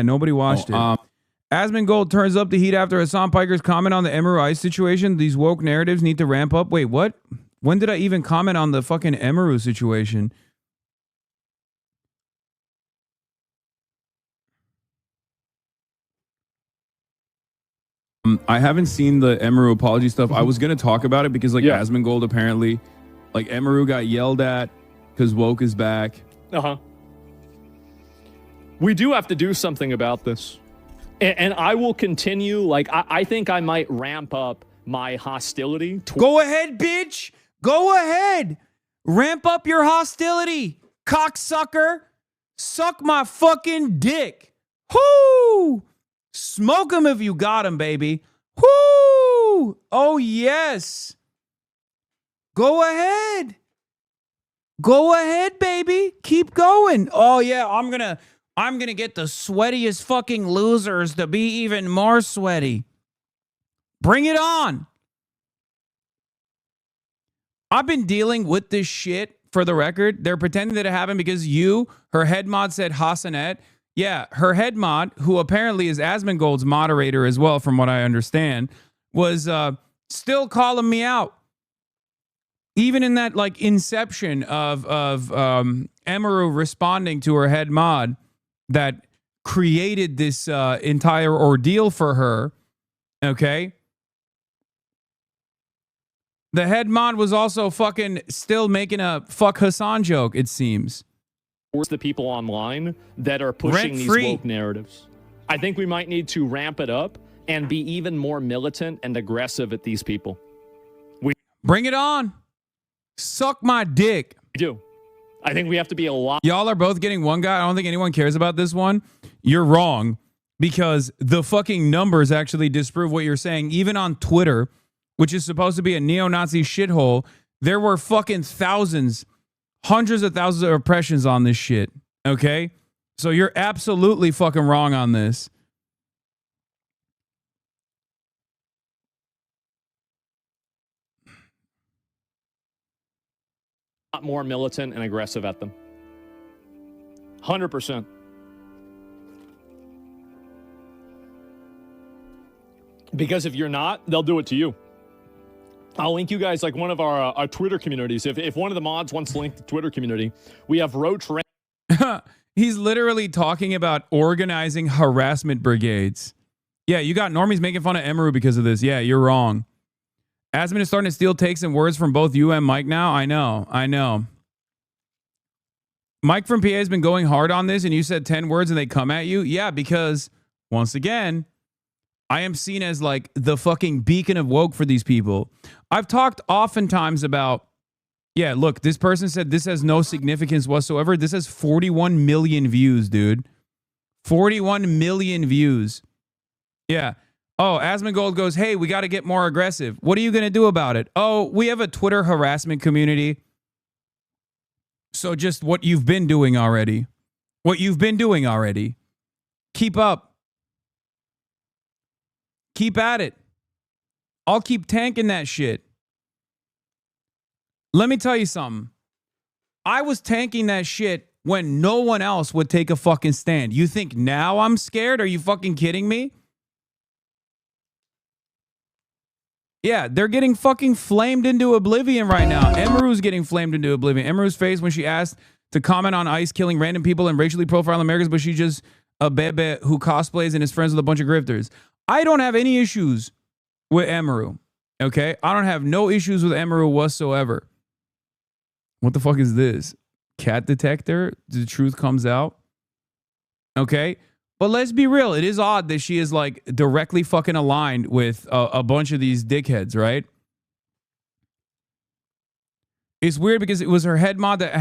and nobody watched it. Asmongold turns up the heat after Hassan Piker's comment on the Emiru Ice situation. These woke narratives need to ramp up. Wait, what? When did I even comment on the fucking Emiru situation? I haven't seen the Emiru apology stuff. I was going to talk about it because, like, Asmongold apparently, like, Emiru got yelled at because woke is back. We do have to do something about this. And I will continue. Like, I think I might ramp up my hostility. Go ahead, bitch. Go ahead. Ramp up your hostility, cocksucker. Suck my fucking dick. Whoo! Smoke him if you got him, baby. Whoo! Oh, yes. Go ahead. Go ahead, baby. Keep going. Oh, yeah, I'm gonna get the sweatiest fucking losers to be even more sweaty. Bring it on. I've been dealing with this shit, for the record. They're pretending that it happened because her head mod said Hasanet. Yeah, her head mod, who apparently is Asmongold's moderator as well, from what I understand, was still calling me out. Even in that, like, inception of Emiru responding to her head mod that created this entire ordeal for her, okay? The head mod was also fucking still making a fuck Hassan joke, it seems. Or the people online that are pushing these woke narratives. I think we might need to ramp it up and be even more militant and aggressive at these people. Bring it on. Suck my dick. We do. I think we have to be a lot. Y'all are both getting one guy. I don't think anyone cares about this one. You're wrong, because the fucking numbers actually disprove what you're saying. Even on Twitter, which is supposed to be a neo-Nazi shithole, there were fucking thousands, hundreds of thousands of impressions on this shit. Okay? So you're absolutely fucking wrong on this. Lot more militant and aggressive at them. 100%. Because if you're not, they'll do it to you. I'll link you guys, like, one of our Twitter communities. If one of the mods wants to link the Twitter community, we have Roach. He's literally talking about organizing harassment brigades. Yeah, you got normies making fun of Emiru because of this. Yeah, you're wrong. Asmon is starting to steal takes and words from both you and Mike now. I know. Mike from PA has been going hard on this, and you said 10 words and they come at you. Yeah, because, once again, I am seen as, like, the fucking beacon of woke for these people. I've talked oftentimes about, yeah, look, this person said this has no significance whatsoever. This has 41 million views, dude. 41 million views. Yeah. Oh, Asmongold goes, hey, we got to get more aggressive. What are you going to do about it? Oh, we have a Twitter harassment community. So just what you've been doing already. What you've been doing already. Keep up. Keep at it. I'll keep tanking that shit. Let me tell you something. I was tanking that shit when no one else would take a fucking stand. You think now I'm scared? Are you fucking kidding me? Yeah, they're getting fucking flamed into oblivion right now. Emiru's getting flamed into oblivion. Emiru's face when she asked to comment on ICE killing random people and racially profiling Americans, but she's just a bebe who cosplays and is friends with a bunch of grifters. I don't have any issues with Emiru, okay? I don't have no issues with Emiru whatsoever. What the fuck is this? Cat detector? The truth comes out? Okay? But let's be real. It is odd that she is, like, directly fucking aligned with a bunch of these dickheads, right? It's weird because it was her head mod that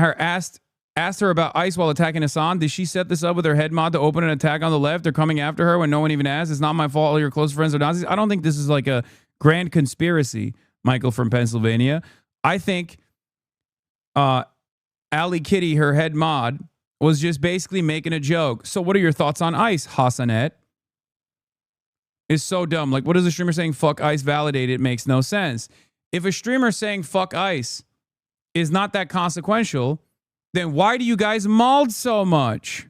asked her about ICE while attacking Hassan. Did she set this up with her head mod to open an attack on the left? They're coming after her when no one even asked. It's not my fault. All your close friends are Nazis. I don't think this is like a grand conspiracy, Michael from Pennsylvania. I think Ali Kitty, her head mod, was just basically making a joke. So what are your thoughts on ICE, Hasanet? It's so dumb. Like, what is a streamer saying fuck ICE validate? It makes no sense. If a streamer saying fuck ICE is not that consequential, then why do you guys mauled so much?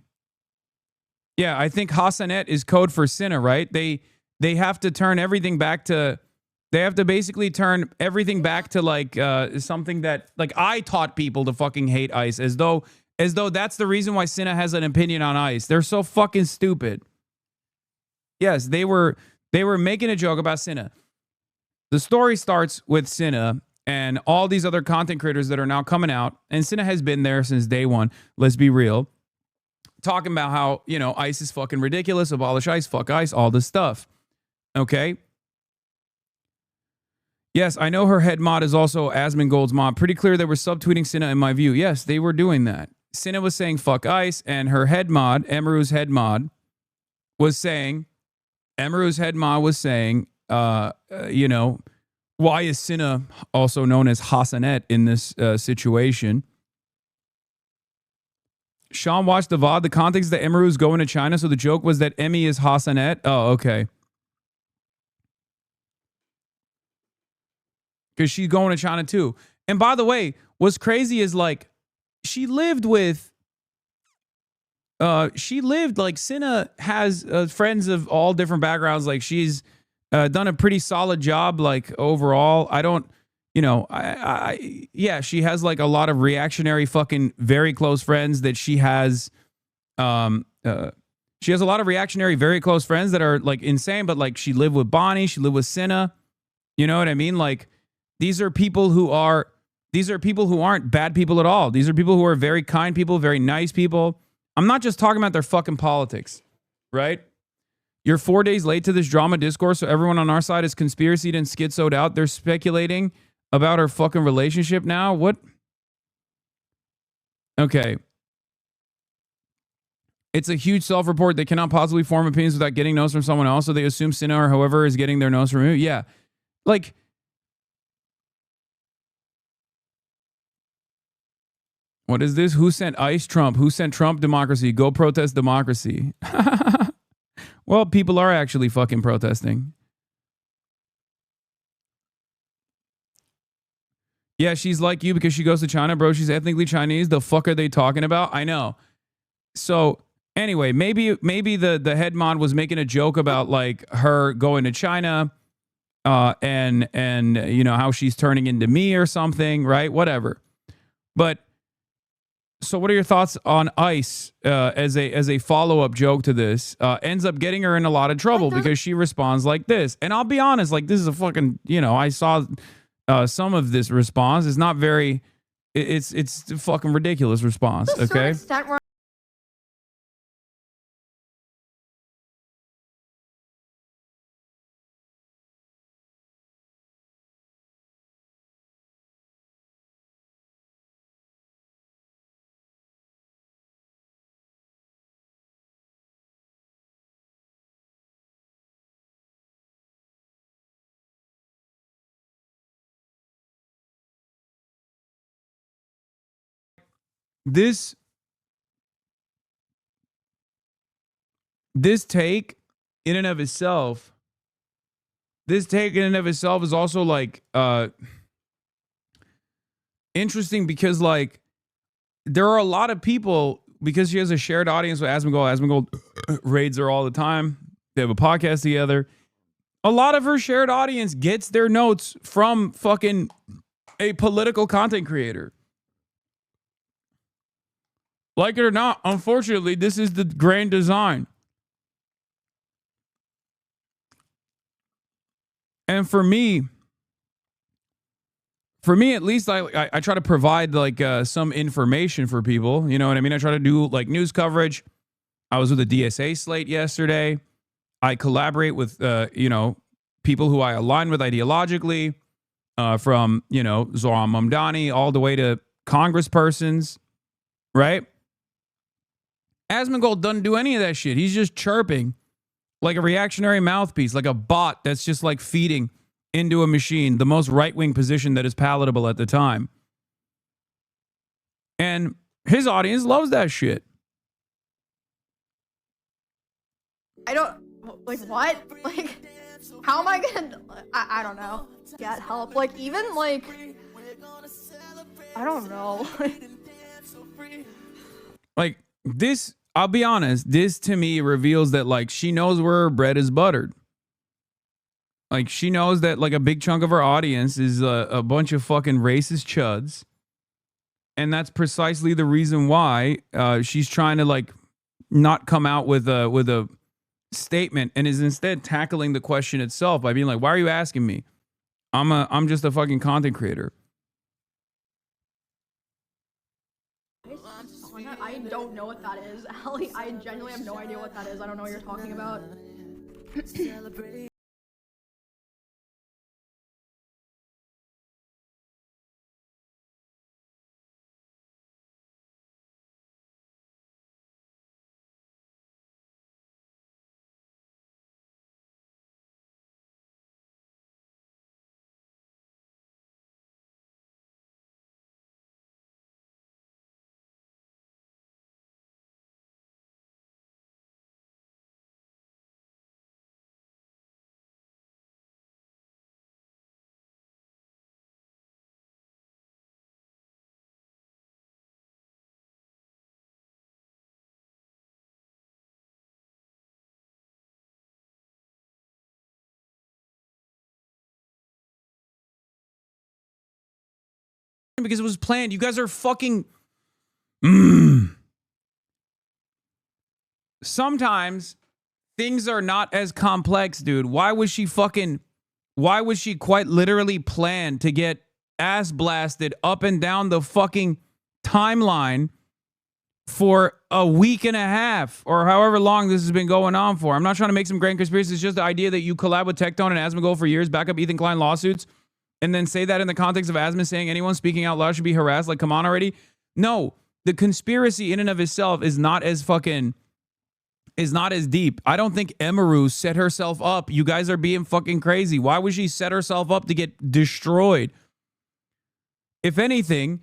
Yeah, I think Hasanet is code for Cinna, right? They have to turn everything back to. They have to basically turn everything back to like something that like I taught people to fucking hate ICE as though that's the reason why Cinna has an opinion on ICE. They're so fucking stupid. Yes, they were making a joke about Cinna. The story starts with Cinna and all these other content creators that are now coming out, and Cinna has been there since day one. Let's be real. Talking about how, you know, ICE is fucking ridiculous, abolish ICE, fuck ICE, all this stuff. Okay? Yes, I know her head mod is also Asmongold's mod. Pretty clear they were subtweeting Cinna in my view. Yes, they were doing that. Cinna was saying fuck ICE, and her head mod, Emiru's head mod, was saying, you know, why is Cinna also known as Hasanet in this situation? Sean watched the VOD. The context is that Emiru is going to China, so the joke was that Emmy is Hasanet. Oh, okay. Because she's going to China too. And by the way, what's crazy is like she lived like Cinna has friends of all different backgrounds. Like she's done a pretty solid job like overall. I don't, you know, yeah, she has like a lot of reactionary fucking very close friends that she has a lot of reactionary very close friends that are like insane, but like she lived with Bonnie, she lived with Cinna. You know what I mean? Like these are people who aren't bad people at all. These are people who are very kind people, very nice people. I'm not just talking about their fucking politics, right? You're 4 days late to this drama discourse, so everyone on our side is conspiracied and schizoed out. They're speculating about her fucking relationship now. What? Okay. It's a huge self-report. They cannot possibly form opinions without getting notes from someone else, so they assume Cinna or whoever is getting their notes from you. Yeah. Like, what is this? Who sent ICE Trump? Who sent Trump democracy? Go protest democracy. Well, people are actually fucking protesting. Yeah, she's like you because she goes to China, bro. She's ethnically Chinese. The fuck are they talking about? I know. So anyway, maybe the head mod was making a joke about like her going to China, and you know how she's turning into me or something, right? Whatever. But so what are your thoughts on ICE as a follow-up joke to this? Ends up getting her in a lot of trouble because she responds like this. And I'll be honest, like this is a fucking, you know, I saw some of this response. It's not very, it's a fucking ridiculous response, okay? This take in and of itself, is also like interesting because like there are a lot of people, because she has a shared audience with Asmongold raids her all the time. They have a podcast together. A lot of her shared audience gets their notes from fucking a political content creator. Like it or not, unfortunately, this is the grand design. And for me at least, I try to provide like some information for people. You know what I mean? I try to do like news coverage. I was with the DSA slate yesterday. I collaborate with, you know, people who I align with ideologically, from, you know, Zoran Mamdani all the way to congresspersons, right? Asmongold doesn't do any of that shit. He's just chirping like a reactionary mouthpiece, like a bot that's just like feeding into a machine, the most right-wing position that is palatable at the time. And his audience loves that shit. I don't, like, what? Like, how am I gonna, I don't know, get help? Like, even, like, I don't know. Like, this, I'll be honest, this to me reveals that like she knows where her bread is buttered. Like she knows that like a big chunk of her audience is a bunch of fucking racist chuds. And that's precisely the reason why she's trying to like not come out with a statement and is instead tackling the question itself by being like, why are you asking me? I'm just a fucking content creator. I don't know what that is, Allie. I genuinely have no idea what that is. I don't know what you're talking about. Because it was planned. You guys are fucking. Sometimes things are not as complex, dude. Why was she quite literally planned to get ass blasted up and down the fucking timeline for a week and a half or however long this has been going on for? I'm not trying to make some grand conspiracy. It's just the idea that you collab with Tectone and Asmongold for years, back up Ethan Klein lawsuits, and then say that in the context of Asmon saying anyone speaking out loud should be harassed. Like, come on already. No, the conspiracy in and of itself is not as deep. I don't think Emiru set herself up. You guys are being fucking crazy. Why would she set herself up to get destroyed? If anything,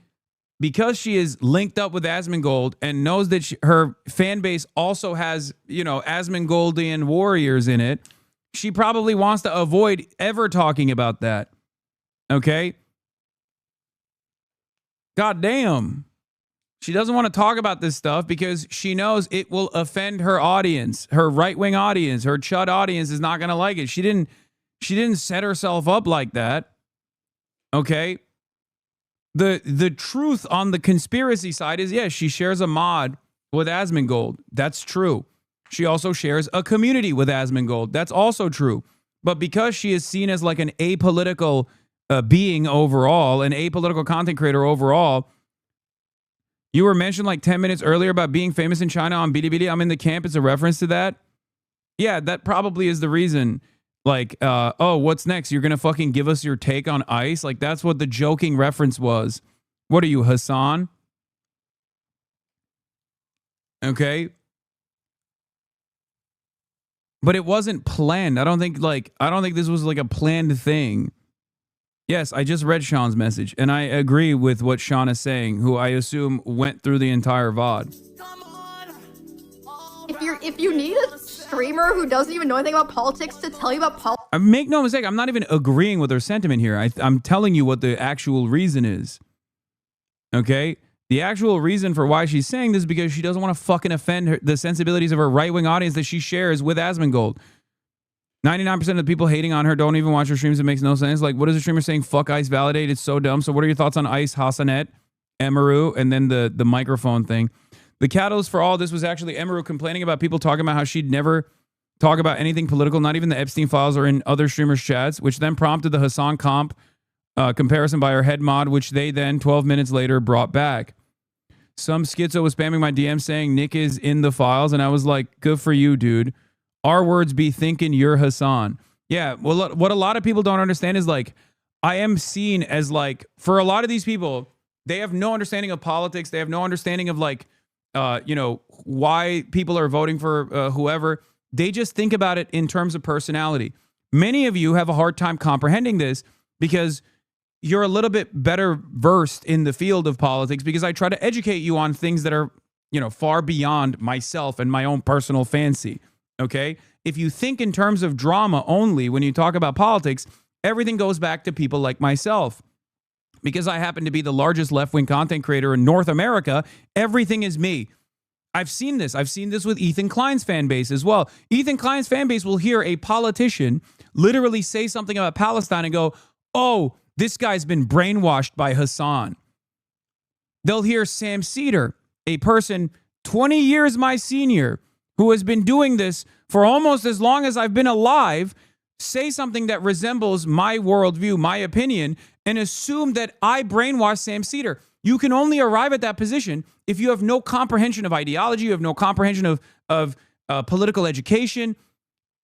because she is linked up with Asmongold and knows that her fan base also has, Asmongoldian warriors in it, she probably wants to avoid ever talking about that. Okay? God damn. She doesn't want to talk about this stuff because she knows it will offend her audience, her right-wing audience, her chud audience is not going to like it. She didn't set herself up like that. Okay? The truth on the conspiracy side is, yes, she shares a mod with Asmongold. That's true. She also shares a community with Asmongold. That's also true. But because she is seen as like an apolitical being overall, an apolitical content creator overall, you were mentioned like 10 minutes earlier about being famous in China on Bilibili. I'm in the camp. It's a reference to that. Yeah, that probably is the reason. Like, oh, what's next? You're going to fucking give us your take on ICE? Like, that's what the joking reference was. What are you, Hassan? Okay. But it wasn't planned. I don't think this was like a planned thing. Yes, I just read Sean's message, and I agree with what Sean is saying, who I assume went through the entire VOD. If you need a streamer who doesn't even know anything about politics to tell you about politics, Make no mistake, I'm not even agreeing with her sentiment here. I'm telling you what the actual reason is. Okay? The actual reason for why she's saying this is because she doesn't want to fucking offend the sensibilities of her right-wing audience that she shares with Asmongold. 99% of the people hating on her don't even watch her streams. It makes no sense. Like, what is the streamer saying? Fuck ICE validate. It's so dumb. So what are your thoughts on ICE, Hassanet, Emiru, and then the microphone thing? The catalyst for all this was actually Emiru complaining about people talking about how she'd never talk about anything political, not even the Epstein files or in other streamers' chats, which then prompted the Hassan comp comparison by her head mod, which they then 12 minutes later brought back. Some schizo was spamming my DM saying Nick is in the files, and I was like, good for you, dude. Our words be thinking you're Hassan. Yeah, well, what a lot of people don't understand is like, I am seen as like, for a lot of these people, they have no understanding of politics. They have no understanding of like, why people are voting for whoever. They just think about it in terms of personality. Many of you have a hard time comprehending this because you're a little bit better versed in the field of politics because I try to educate you on things that are, far beyond myself and my own personal fancy. Okay? If you think in terms of drama only when you talk about politics, everything goes back to people like myself. Because I happen to be the largest left-wing content creator in North America, everything is me. I've seen this. I've seen this with Ethan Klein's fan base as well. Ethan Klein's fan base will hear a politician literally say something about Palestine and go, oh, this guy's been brainwashed by Hasan. They'll hear Sam Cedar, a person 20 years my senior, who has been doing this for almost as long as I've been alive, say something that resembles my worldview, my opinion, and assume that I brainwashed Sam Cedar. You can only arrive at that position if you have no comprehension of ideology, you have no comprehension of political education,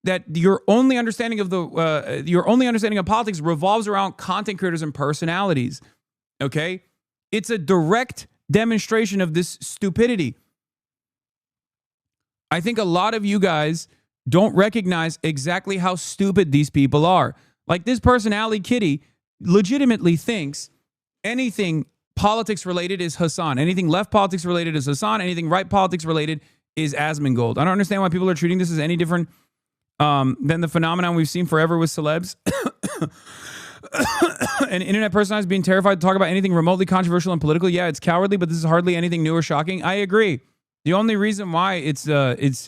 that your only understanding of politics revolves around content creators and personalities. Okay? It's a direct demonstration of this stupidity. I think a lot of you guys don't recognize exactly how stupid these people are. Like this person, Ali Kitty, legitimately thinks anything politics related is Hasan. Anything left politics related is Hasan. Anything right politics related is Asmongold. I don't understand why people are treating this as any different than the phenomenon we've seen forever with celebs. An internet personality being terrified to talk about anything remotely controversial and political. Yeah, it's cowardly, but this is hardly anything new or shocking. I agree. The only reason why it's having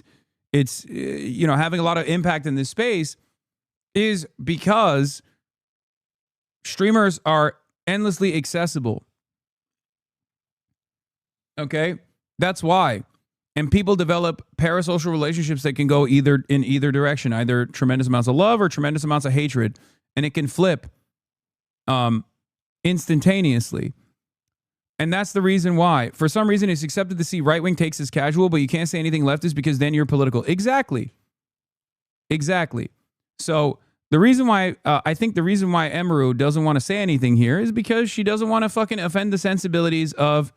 a lot of impact in this space is because streamers are endlessly accessible. Okay? That's why. And people develop parasocial relationships that can go in either direction, either tremendous amounts of love or tremendous amounts of hatred. And it can flip instantaneously. And that's the reason why. For some reason, it's accepted to see right-wing takes as casual, but you can't say anything leftist because then you're political. Exactly. So the reason why, I think the reason why Emiru doesn't want to say anything here is because she doesn't want to fucking offend the sensibilities of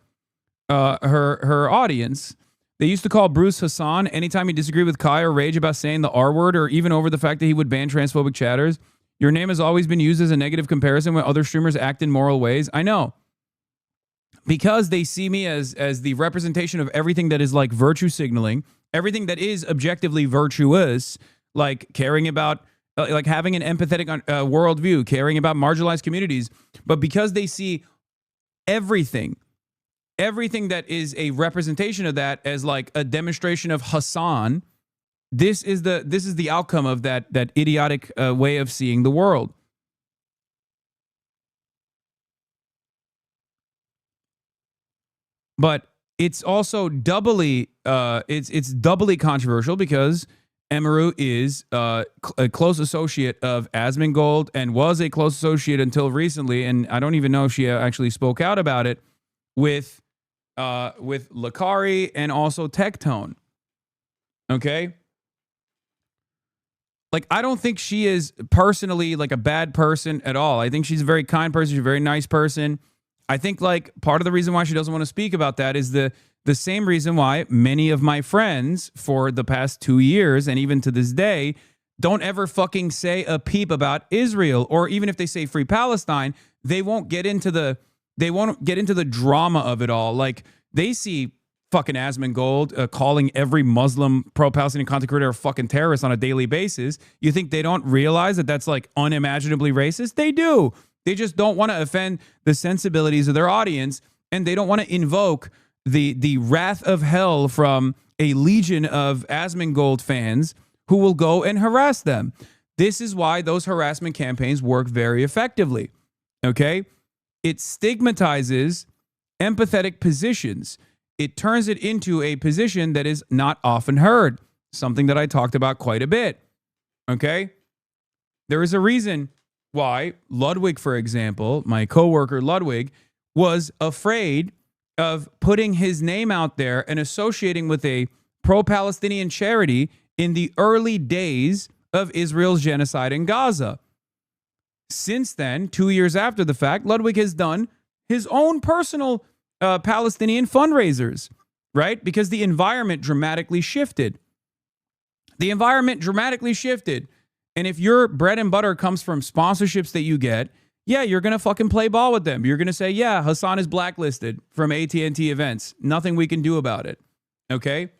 her audience. They used to call Bruce Hasan anytime he disagreed with Kai or rage about saying the R word or even over the fact that he would ban transphobic chatters. Your name has always been used as a negative comparison when other streamers act in moral ways. I know. Because they see me as the representation of everything that is like virtue signaling, everything that is objectively virtuous, like caring about, like having an empathetic worldview, caring about marginalized communities. But because they see everything that is a representation of that as like a demonstration of Hasan, this is the outcome of that idiotic way of seeing the world. But it's also doubly doubly controversial because Emiru is a close associate of Asmongold and was a close associate until recently, and I don't even know if she actually spoke out about it with Lakari and also Tectone. Okay? Like, I don't think she is personally like a bad person at all. I think she's a very kind person. She's a very nice person. I think like part of the reason why she doesn't want to speak about that is the same reason why many of my friends for the past 2 years and even to this day don't ever fucking say a peep about Israel, or even if they say free Palestine, they won't get into the drama of it all. Like they see fucking Asmongold calling every Muslim pro-Palestinian content creator a fucking terrorist on a daily basis. You think they don't realize that that's like unimaginably racist? They do. They just don't want to offend the sensibilities of their audience, and they don't want to invoke the wrath of hell from a legion of Asmongold fans who will go and harass them. This is why those harassment campaigns work very effectively. Okay? It stigmatizes empathetic positions. It turns it into a position that is not often heard, something that I talked about quite a bit. Okay? There is a reason why Ludwig, for example, my coworker Ludwig, was afraid of putting his name out there and associating with a pro-Palestinian charity in the early days of Israel's genocide in Gaza. Since then, 2 years after the fact, Ludwig has done his own personal Palestinian fundraisers, right? Because the environment dramatically shifted. And if your bread and butter comes from sponsorships that you get, yeah, you're going to fucking play ball with them. You're going to say, yeah, Hasan is blacklisted from AT&T events. Nothing we can do about it. Okay?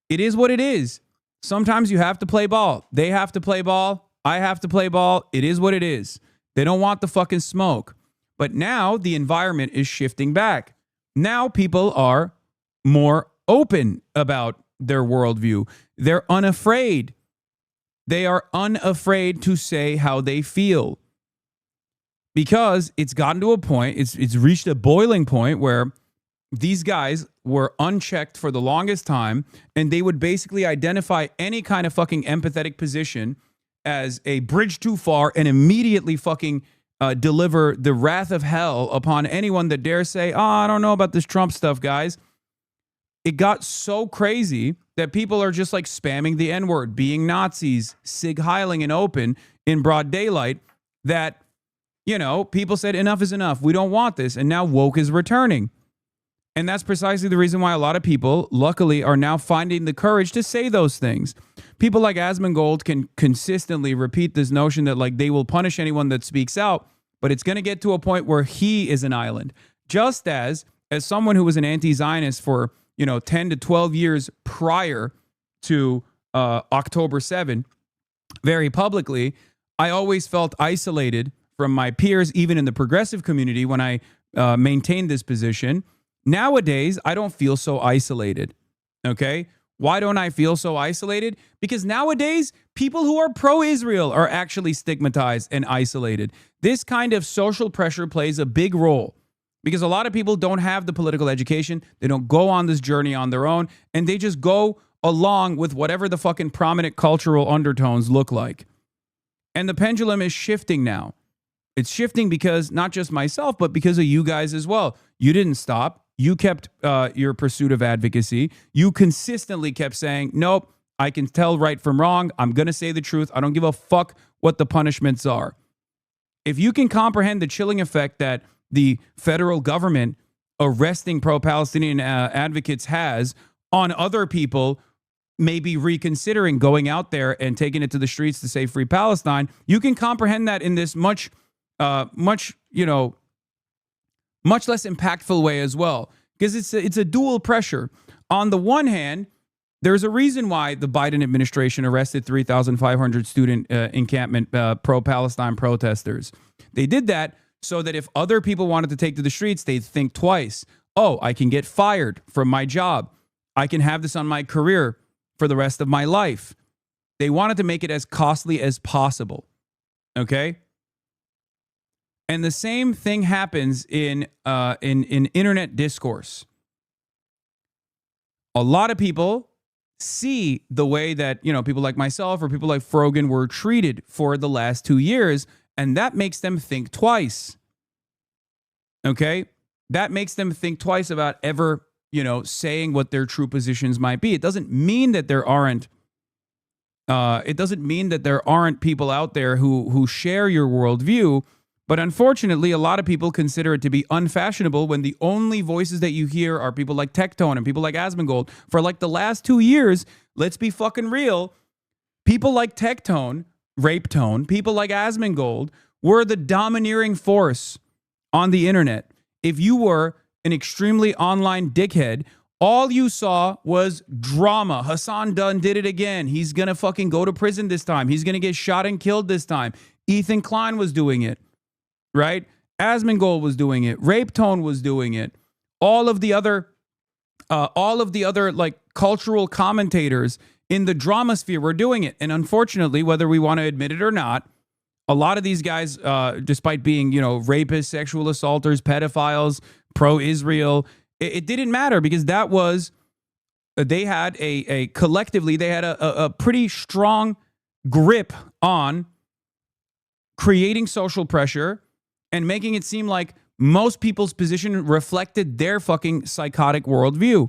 It is what it is. Sometimes you have to play ball. They have to play ball. I have to play ball. It is what it is. They don't want the fucking smoke. But now the environment is shifting back. Now people are more open about their worldview. They're unafraid. They are unafraid to say how they feel. Because it's gotten to a point, it's reached a boiling point where these guys were unchecked for the longest time, and they would basically identify any kind of fucking empathetic position as a bridge too far and immediately fucking deliver the wrath of hell upon anyone that dares say, I don't know about this Trump stuff, guys. It got so crazy that people are just like spamming the N-word, being Nazis, sig heiling in open in broad daylight, that, you know, people said enough is enough. We don't want this. And now woke is returning. And that's precisely the reason why a lot of people, luckily, are now finding the courage to say those things. People like Asmongold can consistently repeat this notion that like they will punish anyone that speaks out, but it's going to get to a point where he is an island. Just as someone who was an anti-Zionist for, 10 to 12 years prior to October 7, very publicly, I always felt isolated from my peers, even in the progressive community, when I maintained this position. Nowadays, I don't feel so isolated, okay? Why don't I feel so isolated? Because nowadays, people who are pro-Israel are actually stigmatized and isolated. This kind of social pressure plays a big role because a lot of people don't have the political education. They don't go on this journey on their own, and they just go along with whatever the fucking prominent cultural undertones look like. And the pendulum is shifting now. It's shifting because not just myself, but because of you guys as well. You didn't stop. You kept your pursuit of advocacy. You consistently kept saying, nope, I can tell right from wrong. I'm going to say the truth. I don't give a fuck what the punishments are. If you can comprehend the chilling effect that the federal government arresting pro-Palestinian advocates has on other people maybe reconsidering going out there and taking it to the streets to say free Palestine, you can comprehend that in this much less impactful way as well, because it's a dual pressure. On the one hand, there's a reason why the Biden administration arrested 3,500 student encampment pro-Palestine protesters. They did that so that if other people wanted to take to the streets, they'd think twice. Oh, I can get fired from my job. I can have this on my career for the rest of my life. They wanted to make it as costly as possible. Okay? And the same thing happens in internet discourse. A lot of people see the way that, people like myself or people like Frogan were treated for the last 2 years, and that makes them think twice. Okay? That makes them think twice about ever, saying what their true positions might be. It doesn't mean that there aren't people out there who share your worldview. But unfortunately, a lot of people consider it to be unfashionable when the only voices that you hear are people like Tectone and people like Asmongold. For like the last 2 years, let's be fucking real, people like Tectone, Rape Tone, people like Asmongold were the domineering force on the internet. If you were an extremely online dickhead, all you saw was drama. Hassan Dunn did it again. He's going to fucking go to prison this time. He's going to get shot and killed this time. Ethan Klein was doing it. Right? Asmongold was doing it. Rape Tone was doing it. All of the other like cultural commentators in the drama sphere were doing it. And unfortunately, whether we want to admit it or not, a lot of these guys, despite being, rapists, sexual assaulters, pedophiles, pro-Israel, it didn't matter because that was, they had collectively, they had a pretty strong grip on creating social pressure and making it seem like most people's position reflected their fucking psychotic worldview.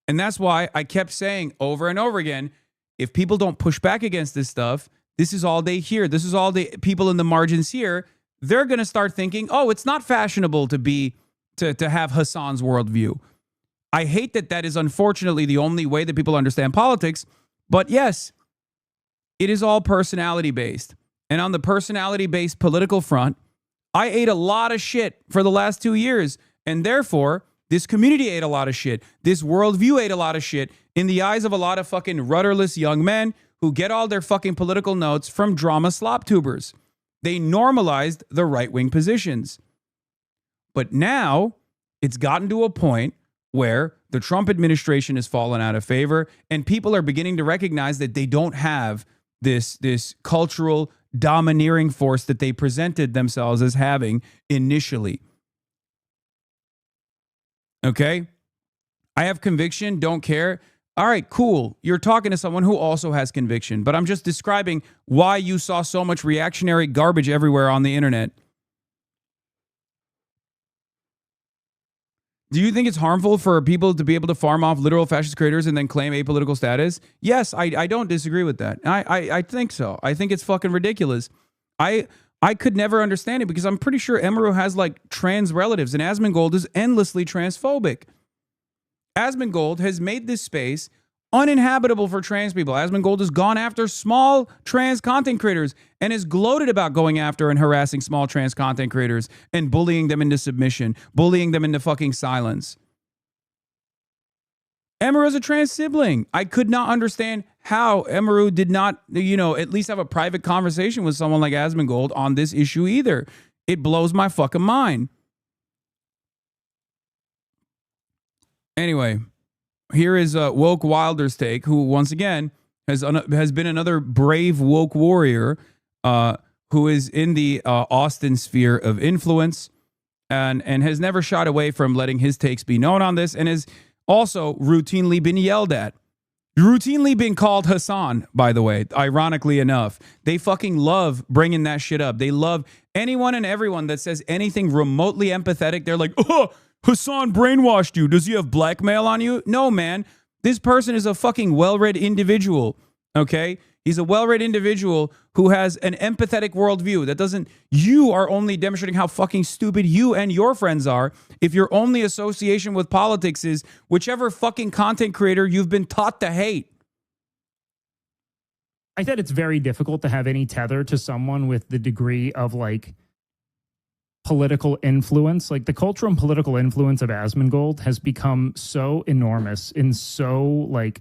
And that's why I kept saying over and over again, if people don't push back against this stuff, this is all they hear. This is all the people in the margins hear. They're going to start thinking, oh, it's not fashionable to have Hassan's worldview. I hate that is unfortunately the only way that people understand politics. But yes, it is all personality based. And on the personality based political front, I ate a lot of shit for the last 2 years, and therefore, this community ate a lot of shit. This worldview ate a lot of shit in the eyes of a lot of fucking rudderless young men who get all their fucking political notes from drama slop tubers. They normalized the right-wing positions. But now, it's gotten to a point where the Trump administration has fallen out of favor, and people are beginning to recognize that they don't have this cultural domineering force that they presented themselves as having initially. Okay? I have conviction, don't care. All right, cool. You're talking to someone who also has conviction, but I'm just describing why you saw so much reactionary garbage everywhere on the internet. Do you think it's harmful for people to be able to farm off literal fascist creators and then claim apolitical status? Yes, I don't disagree with that. I think so. I think it's fucking ridiculous. I could never understand it because I'm pretty sure Emiru has like trans relatives and Asmongold is endlessly transphobic. Asmongold has made this space uninhabitable for trans people. Asmongold has gone after small trans content creators and is gloated about going after and harassing small trans content creators and bullying them into submission, bullying them into fucking silence. Emiru is a trans sibling. I could not understand how Emiru did not, at least have a private conversation with someone like Asmongold on this issue either. It blows my fucking mind. Anyway, here is Woke Wilder's take, who once again has been another brave woke warrior who is in the Austin sphere of influence and has never shied away from letting his takes be known on this and has also routinely been yelled at. Routinely been called Hasan, by the way, ironically enough. They fucking love bringing that shit up. They love anyone and everyone that says anything remotely empathetic. They're like, oh, Hasan brainwashed you. Does he have blackmail on you? No, man. This person is a fucking well-read individual, okay? He's a well-read individual who has an empathetic worldview. That doesn't... You are only demonstrating how fucking stupid you and your friends are if your only association with politics is whichever fucking content creator you've been taught to hate. I said it's very difficult to have any tether to someone with the degree of, like, political influence. Like, the cultural and political influence of Asmongold has become so enormous and so, like,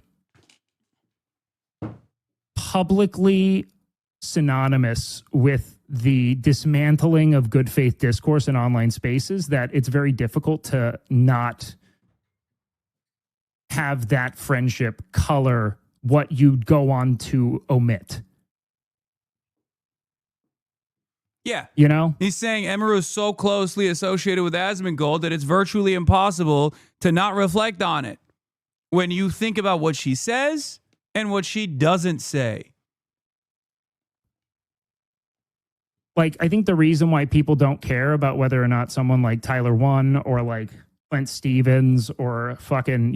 publicly synonymous with the dismantling of good faith discourse in online spaces that it's very difficult to not have that friendship color what you'd go on to omit. Yeah. You know? He's saying Emiru is so closely associated with Asmongold that it's virtually impossible to not reflect on it when you think about what she says and what she doesn't say. Like, I think the reason why people don't care about whether or not someone like Tyler One or like Clint Stevens or fucking,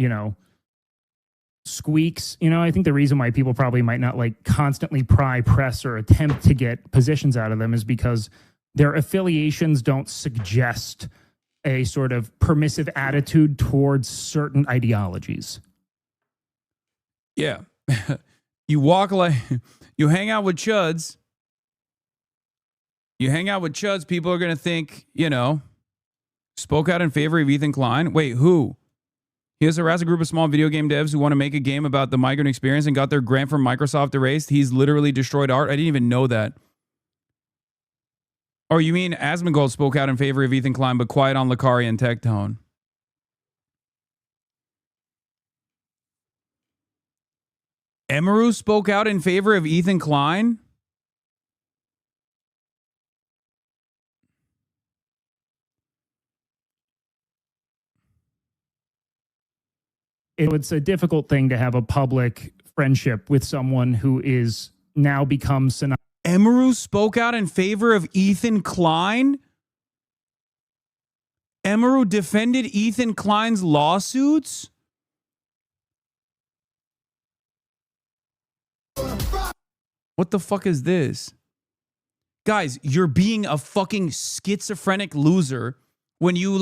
Squeaks, I think the reason why people probably might not like constantly pry, press, or attempt to get positions out of them is because their affiliations don't suggest a sort of permissive attitude towards certain ideologies. Yeah. You hang out with chuds. People are going to think, spoke out in favor of Ethan Klein. Wait, who? He has harassed a group of small video game devs who want to make a game about the migrant experience and got their grant from Microsoft erased. He's literally destroyed art. I didn't even know that. Oh, you mean Asmongold spoke out in favor of Ethan Klein, but quiet on Lakari and Tectone. Emiru spoke out in favor of Ethan Klein? It's a difficult thing to have a public friendship with someone who is now become synonymous. Emiru spoke out in favor of Ethan Klein? Emiru defended Ethan Klein's lawsuits? What the fuck is this? Guys, you're being a fucking schizophrenic loser when you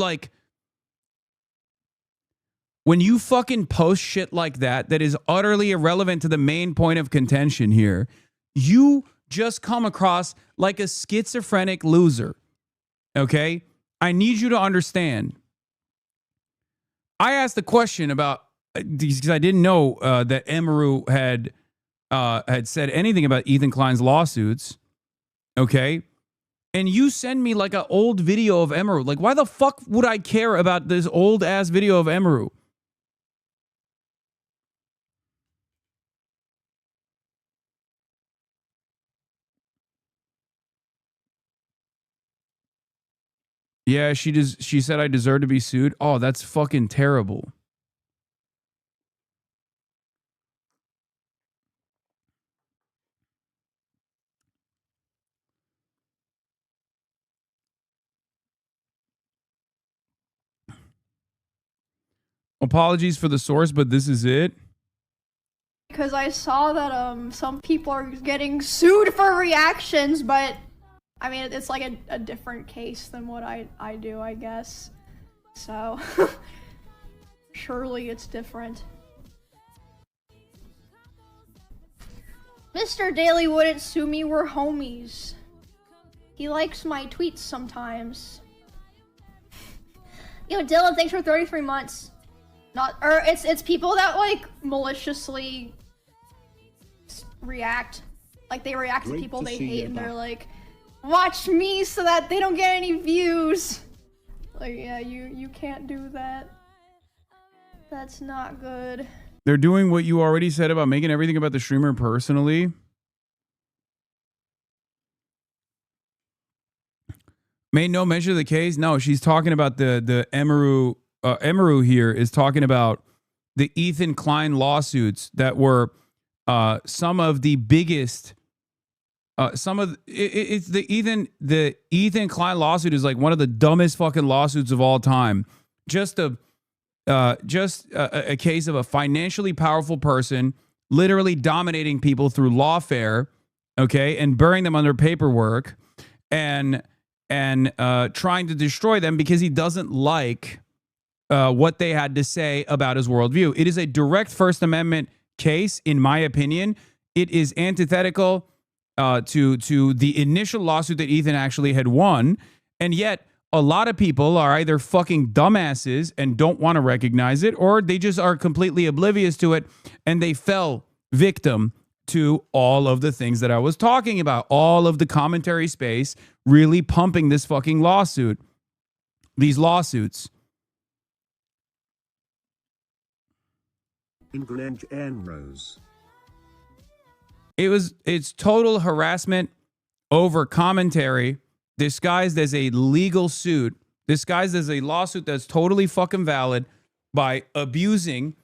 when you fucking post shit like that is utterly irrelevant to the main point of contention here. You just come across like a schizophrenic loser. Okay? I need you to understand. I asked the question about, because I didn't know that Emiru had said anything about Ethan Klein's lawsuits. Okay? And you send me like an old video of Emiru. Like, why the fuck would I care about this old ass video of Emiru? Yeah, she said I deserve to be sued. Oh, that's fucking terrible. Apologies for the source, but this is it. Because I saw that some people are getting sued for reactions, but I mean it's like a different case than what I do, I guess. So surely it's different. Mr. Daly wouldn't sue me, we're homies. He likes my tweets sometimes. Yo, Dylan, thanks for 33 months. It's people that like maliciously react. Like they react to people they hate and they're like, watch me so that they don't get any views. Like, yeah, you can't do that. That's not good. They're doing what you already said about making everything about the streamer personally. Made no mention of the case. No, she's talking about the Emiru. Emiru here is talking about the Ethan Klein lawsuits that were some of the biggest. It's the Ethan Klein lawsuit is like one of the dumbest fucking lawsuits of all time. Just a case of a financially powerful person literally dominating people through lawfare, okay, and burying them under paperwork, and trying to destroy them because he doesn't like what they had to say about his worldview. It is a direct First Amendment case, in my opinion. It is antithetical to the initial lawsuit that Ethan actually had won, and yet a lot of people are either fucking dumbasses and don't want to recognize it, or they just are completely oblivious to it, and they fell victim to all of the things that I was talking about, all of the commentary space really pumping this fucking lawsuit, these lawsuits. In Grange and Rose. It's total harassment over commentary disguised as a legal suit, disguised as a lawsuit that's totally fucking valid by abusing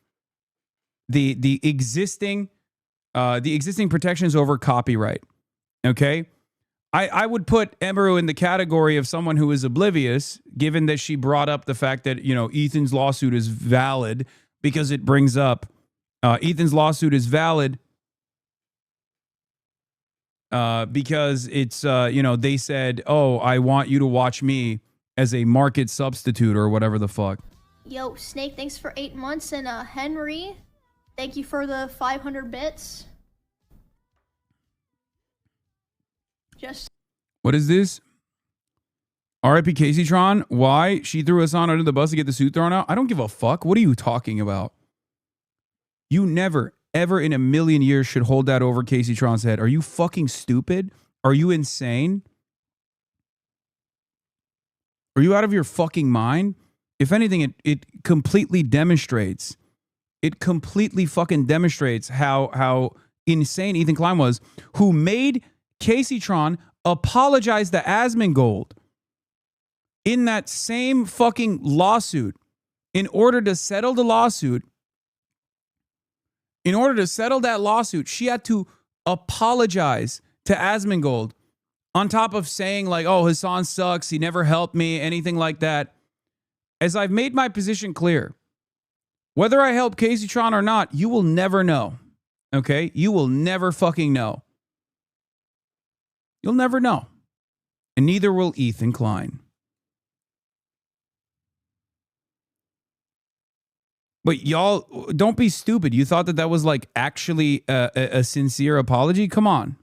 the existing protections over copyright. Okay? I would put Emiru in the category of someone who is oblivious, given that she brought up the fact that, Ethan's lawsuit is valid because it brings up Ethan's lawsuit is valid because it's, they said, oh, I want you to watch me as a market substitute or whatever the fuck. Yo, Snake, thanks for 8 months. And Henry, thank you for the 500 bits. What is this? RIP Caseytron. Why? She threw us on under the bus to get the suit thrown out? I don't give a fuck. What are you talking about? You never, ever in a million years should hold that over Caseytron's head. Are you fucking stupid? Are you insane? Are you out of your fucking mind? If anything, it completely demonstrates. It completely fucking demonstrates how insane Ethan Klein was, who made Caseytron apologize to Asmongold in that same fucking lawsuit in order to settle the lawsuit. In order to settle that lawsuit, she had to apologize to Asmongold on top of saying like, oh, Hasan sucks. He never helped me, anything like that. As I've made my position clear, whether I help Caseytron or not, you will never know. Okay? You will never fucking know. You'll never know. And neither will Ethan Klein. But y'all, don't be stupid. You thought that was like actually a sincere apology? Come on.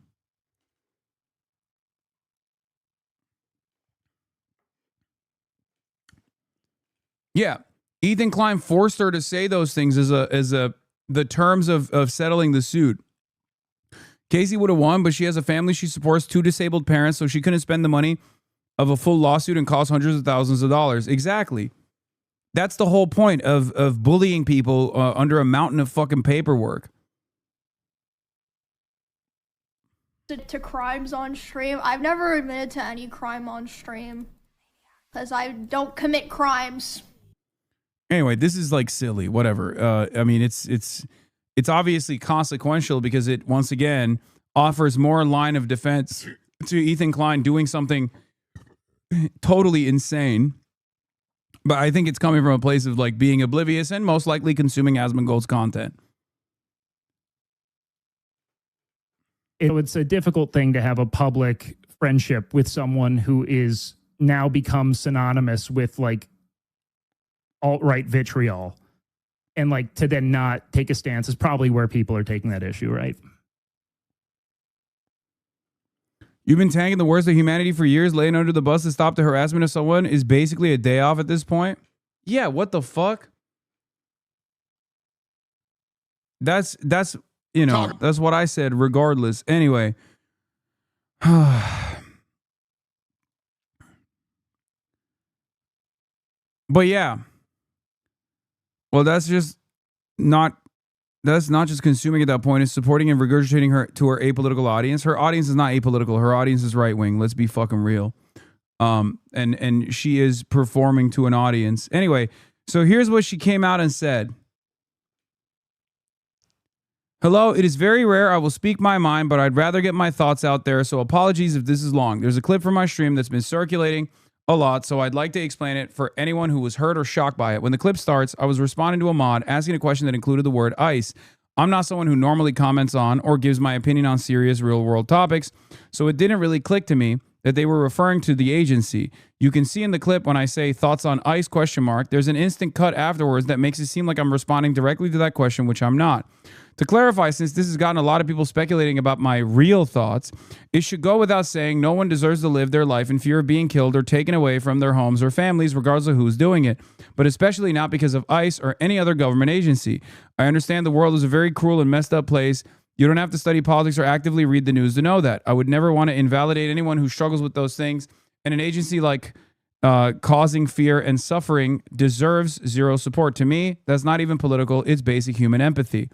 Yeah. Ethan Klein forced her to say those things as the terms of settling the suit. Casey would have won, but she has a family she supports, 2 disabled parents, so she couldn't spend the money of a full lawsuit and cost hundreds of thousands of dollars. Exactly. That's the whole point of bullying people under a mountain of fucking paperwork. To crimes on stream. I've never admitted to any crime on stream. because I don't commit crimes. Anyway, this is like silly. Whatever. I mean, it's obviously consequential because it once again offers more line of defense to Ethan Klein doing something totally insane. But I think it's coming from a place of like being oblivious and most likely consuming Asmongold's content. It's a difficult thing to have a public friendship with someone who is now become synonymous with like alt-right vitriol, and like to then not take a stance is probably where people are taking that issue, right? You've been tanking the worst of humanity for years, laying under the bus to stop the harassment of someone is basically a day off at this point. Yeah, what the fuck? That's you know, that's what I said regardless. Anyway. But yeah. Well, that's not just consuming at that point. It's supporting and regurgitating her to her apolitical audience. Her audience is not apolitical. Her audience is right wing. Let's be fucking real. And she is performing to an audience. Anyway, so here's what she came out and said. Hello, it is very rare I will speak my mind, but I'd rather get my thoughts out there, so apologies if this is long. There's a clip from my stream that's been circulating a lot, so I'd like to explain it for anyone who was hurt or shocked by it. When the clip starts, I was responding to a mod asking a question that included the word ICE. I'm not someone who normally comments on or gives my opinion on serious real-world topics, so it didn't really click to me that they were referring to the agency. You can see in the clip when I say thoughts on ICE ? There's an instant cut afterwards that makes it seem like I'm responding directly to that question, which I'm not. To clarify, since this has gotten a lot of people speculating about my real thoughts, it should go without saying no one deserves to live their life in fear of being killed or taken away from their homes or families, regardless of who's doing it, but especially not because of ICE or any other government agency. I understand the world is a very cruel and messed up place. You don't have to study politics or actively read the news to know that. I would never want to invalidate anyone who struggles with those things, and an agency like causing fear and suffering deserves zero support. To me, that's not even political. It's basic human empathy.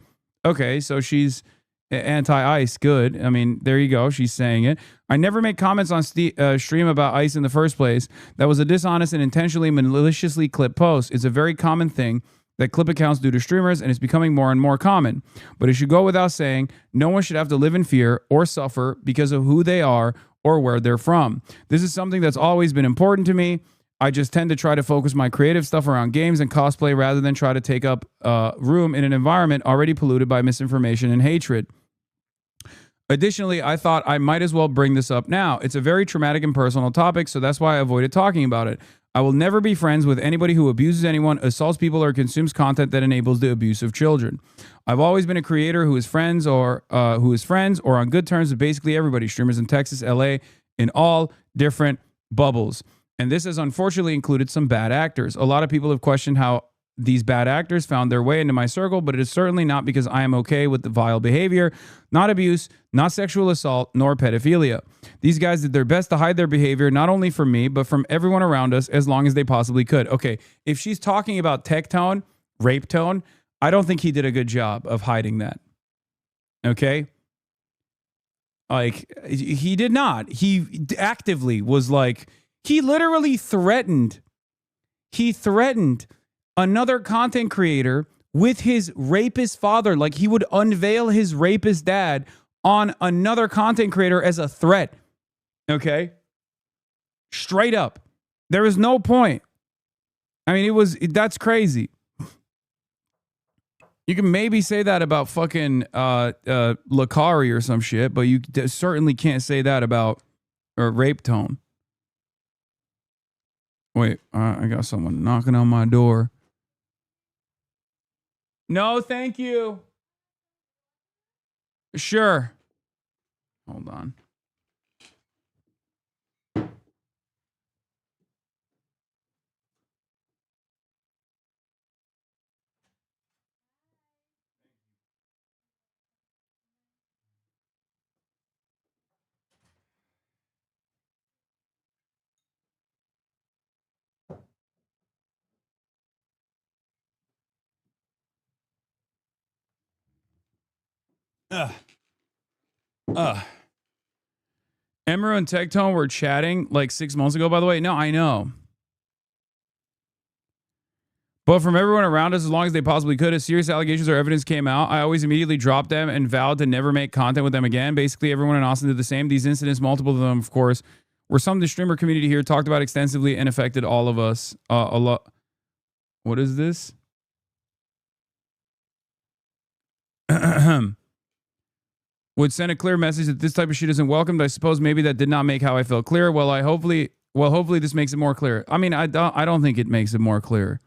Okay, so she's anti-ICE. Good. I mean, there you go. She's saying it. I never make comments on stream about ICE in the first place. That was a dishonest and intentionally maliciously clipped post. It's a very common thing that clip accounts do to streamers, and it's becoming more and more common. But it should go without saying, no one should have to live in fear or suffer because of who they are or where they're from. This is something that's always been important to me. I just tend to try to focus my creative stuff around games and cosplay rather than try to take up room in an environment already polluted by misinformation and hatred. Additionally, I thought I might as well bring this up now. It's a very traumatic and personal topic, so that's why I avoided talking about it. I will never be friends with anybody who abuses anyone, assaults people, or consumes content that enables the abuse of children. I've always been a creator who is friends or on good terms with basically everybody, streamers in Texas, LA, in all different bubbles. And this has unfortunately included some bad actors. A lot of people have questioned how these bad actors found their way into my circle, but it is certainly not because I am okay with the vile behavior, not abuse, not sexual assault, nor pedophilia. These guys did their best to hide their behavior, not only from me, but from everyone around us as long as they possibly could. Okay, if she's talking about tech tone, rape tone, I don't think he did a good job of hiding that. Okay? Like, he did not. He actively was like, he literally threatened another content creator with his rapist father. Like, he would unveil his rapist dad on another content creator as a threat. Okay? Straight up. There was no point. I mean, that's crazy. You can maybe say that about fucking Lakari or some shit, but you certainly can't say that about rape tone. Wait, I got someone knocking on my door. No, thank you. Sure. Hold on. Emiru and Tectone were chatting like 6 months ago, by the way. No, I know. But from everyone around us, as long as they possibly could, if serious allegations or evidence came out, I always immediately dropped them and vowed to never make content with them again. Basically, everyone in Austin did the same. These incidents, multiple of them, of course, were some the streamer community here talked about extensively and affected all of us a lot. What is this? Would send a clear message that this type of shit isn't welcomed. I suppose maybe that did not make how I felt clear. Well, hopefully this makes it more clear. I mean, I don't think it makes it more clear.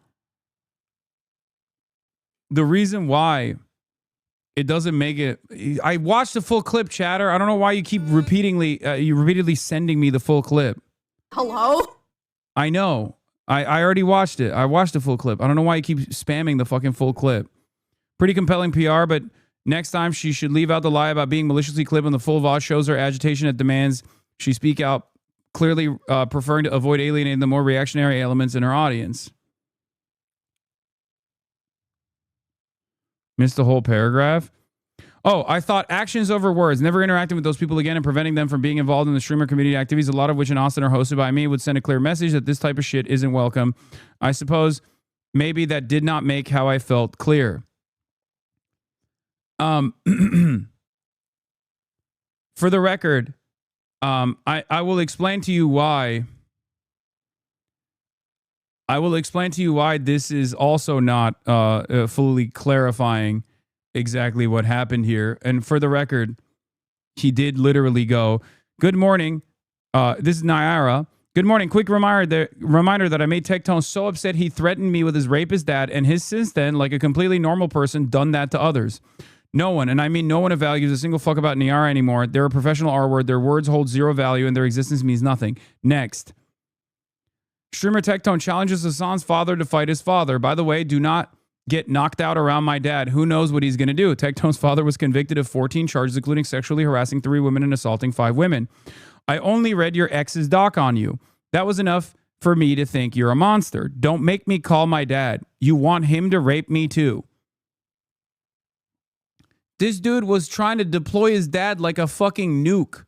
The reason why it doesn't make it, I watched the full clip, chatter. I don't know why you keep repeatedly sending me the full clip. Hello? I know. I already watched it. I watched the full clip. I don't know why you keep spamming the fucking full clip. Pretty compelling PR, but next time she should leave out the lie about being maliciously clipped when the full VOD shows her agitation that demands she speak out, clearly preferring to avoid alienating the more reactionary elements in her audience. Missed the whole paragraph. Oh, I thought actions over words, never interacting with those people again and preventing them from being involved in the streamer community activities, a lot of which in Austin are hosted by me, would send a clear message that this type of shit isn't welcome. I suppose maybe that did not make how I felt clear. For the record, I will explain to you why. I will explain to you why this is also not fully clarifying exactly what happened here. And for the record, he did literally go, "Good morning. This is Nyara. Good morning. Quick reminder that I made Tectone so upset he threatened me with his rapist dad and has since then, like a completely normal person, done that to others. No one, and I mean no one, values a single fuck about Nyara anymore. They're a professional R-word. Their words hold zero value and their existence means nothing. Next. Streamer Tectone challenges Hassan's father to fight his father. By the way, do not get knocked out around my dad. Who knows what he's going to do? Tectone's father was convicted of 14 charges, including sexually harassing 3 women and assaulting 5 women. I only read your ex's doc on you. That was enough for me to think you're a monster. Don't make me call my dad. You want him to rape me too." This dude was trying to deploy his dad like a fucking nuke.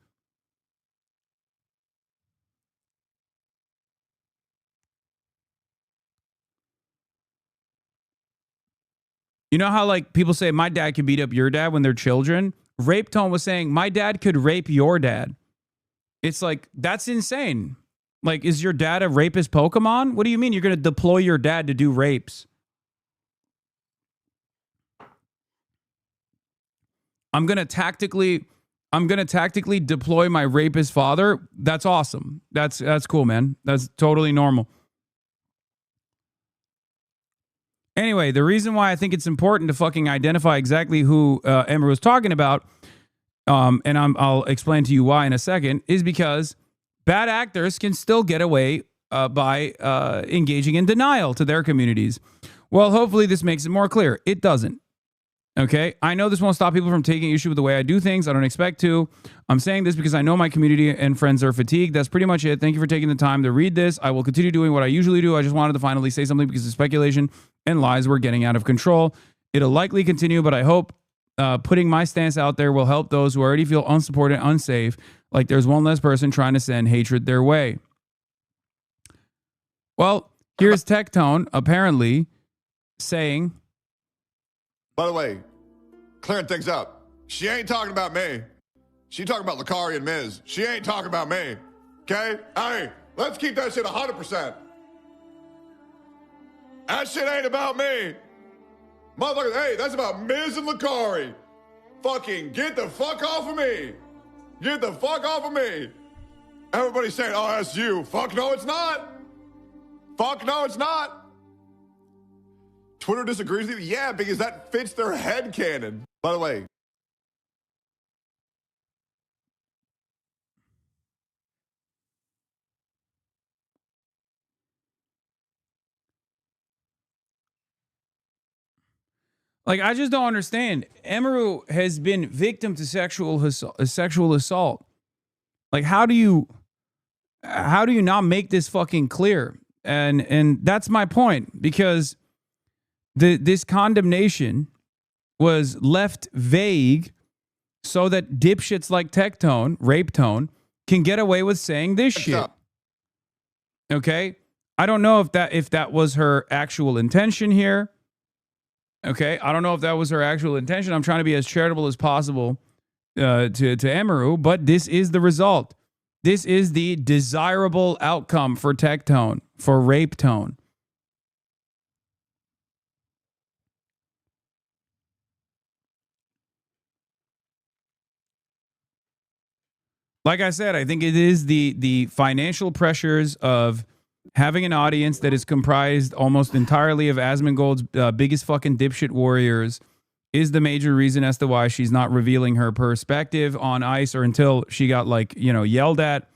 You know how like people say my dad could beat up your dad when they're children? Rape Tone was saying my dad could rape your dad. It's like, that's insane. Like, is your dad a rapist Pokemon? What do you mean you're going to deploy your dad to do rapes? I'm going to tactically deploy my rapist father. That's awesome. That's cool, man. That's totally normal. Anyway, the reason why I think it's important to fucking identify exactly who Emiru was talking about, and I'll explain to you why in a second, is because bad actors can still get away by engaging in denial to their communities. Well, hopefully this makes it more clear. It doesn't. Okay, I know this won't stop people from taking issue with the way I do things. I don't expect to. I'm saying this because I know my community and friends are fatigued. That's pretty much it. Thank you for taking the time to read this. I will continue doing what I usually do. I just wanted to finally say something because the speculation and lies were getting out of control. It'll likely continue, but I hope putting my stance out there will help those who already feel unsupported, unsafe, like there's one less person trying to send hatred their way. Well, here's Tectone apparently saying... By the way, clearing things up. She ain't talking about me. She talking about Lakari and Miz. She ain't talking about me. Okay? Hey, let's keep that shit 100%. That shit ain't about me. Motherfucker, hey, that's about Miz and Lakari. Fucking get the fuck off of me. Get the fuck off of me. Everybody's saying, oh, that's you. Fuck no, it's not. Fuck no, it's not. Twitter disagrees with you? Yeah, because that fits their headcanon. By the way. Like, I just don't understand. Emiru has been victim to sexual assault. Like, how do you not make this fucking clear? And that's my point, because this condemnation was left vague so that dipshits like Tectone, Rape Tone, can get away with saying this shit. Okay? I don't know if that was her actual intention here. Okay, I don't know if that was her actual intention. I'm trying to be as charitable as possible to Emiru, but this is the result. This is the desirable outcome for Tectone, for Rape Tone. Like I said, I think it is the financial pressures of having an audience that is comprised almost entirely of Asmongold's biggest fucking dipshit warriors is the major reason as to why she's not revealing her perspective on ice, or until she got yelled at.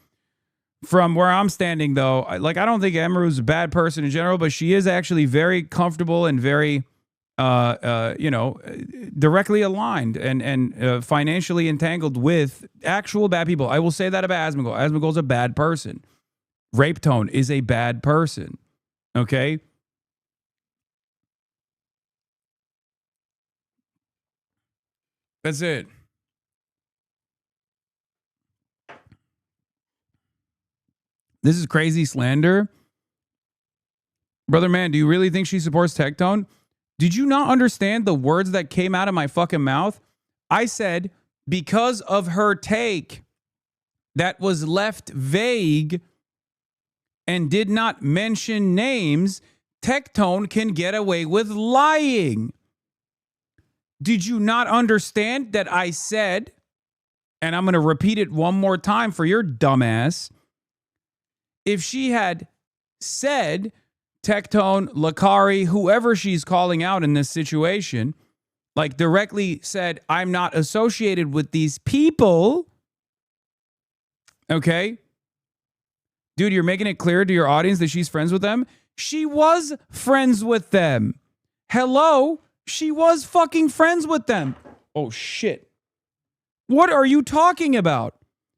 From where I'm standing, though, I don't think Emiru's a bad person in general, but she is actually very comfortable and very, directly aligned and financially entangled with actual bad people. I will say that about Asmongold. Asmongold's a bad person. Rape Tone is a bad person. Okay? That's it. This is crazy slander. Brother man, do you really think she supports Tectone? Did you not understand the words that came out of my fucking mouth? I said, because of her take that was left vague and did not mention names, Tectone can get away with lying. Did you not understand that I said, and I'm going to repeat it one more time for your dumbass, if she had said Tectone, Lakari, whoever she's calling out in this situation, directly said, I'm not associated with these people, okay? Dude, you're making it clear to your audience that she's friends with them? She was friends with them. Hello? She was fucking friends with them. Oh, shit. What are you talking about?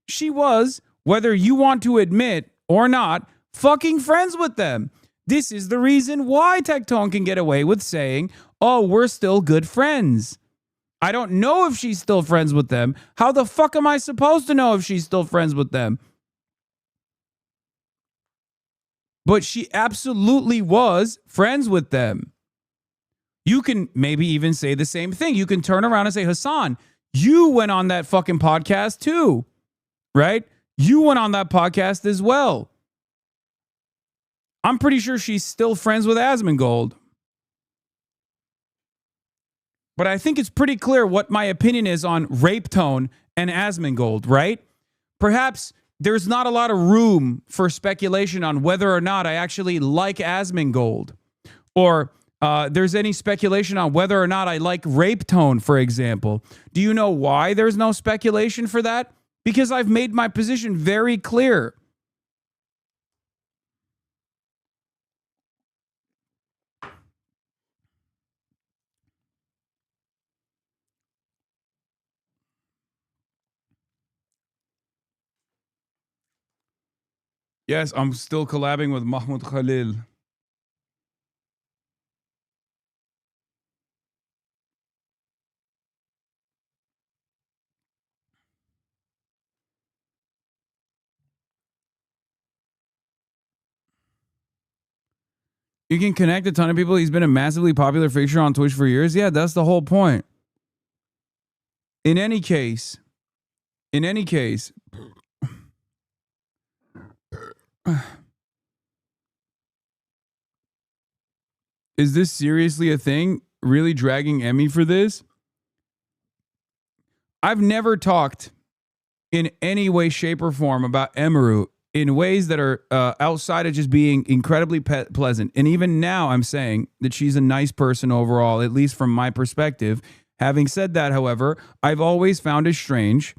She was, whether you want to admit or not, fucking friends with them. This is the reason why Tectone can get away with saying, oh, we're still good friends. I don't know if she's still friends with them. How the fuck am I supposed to know if she's still friends with them? But she absolutely was friends with them. You can maybe even say the same thing. You can turn around and say, Hasan, you went on that fucking podcast too, right? You went on that podcast as well. I'm pretty sure she's still friends with Asmongold. But I think it's pretty clear what my opinion is on Rape Tone and Asmongold, right? Perhaps there's not a lot of room for speculation on whether or not I actually like Asmongold, or there's any speculation on whether or not I like Rape Tone, for example. Do you know why there's no speculation for that? Because I've made my position very clear. Yes, I'm still collabing with Mahmoud Khalil. You can connect a ton of people. He's been a massively popular fixture on Twitch for years. Yeah, that's the whole point. In any case, is this seriously a thing? Really dragging Emmy for this? I've never talked in any way, shape, or form about Emiru in ways that are outside of just being incredibly pleasant. And even now, I'm saying that she's a nice person overall, at least from my perspective. Having said that, however, I've always found it strange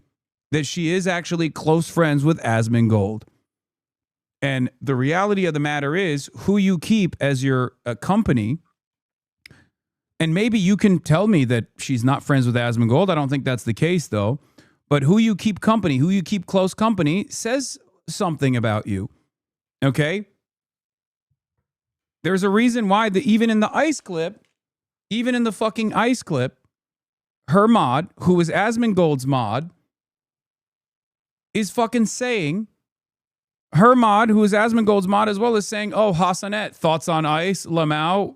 that she is actually close friends with Asmongold. And the reality of the matter is, who you keep as your company, and maybe you can tell me that she's not friends with Asmongold. I don't think that's the case, though. But who you keep company, who you keep close company, says something about you. Okay? There's a reason why even in the ice clip, even in the fucking ice clip, her mod, who is Asmongold's mod, is fucking saying Her mod, who is Asmongold's mod as well, is saying, oh, Hassanet, thoughts on ICE? Lamau,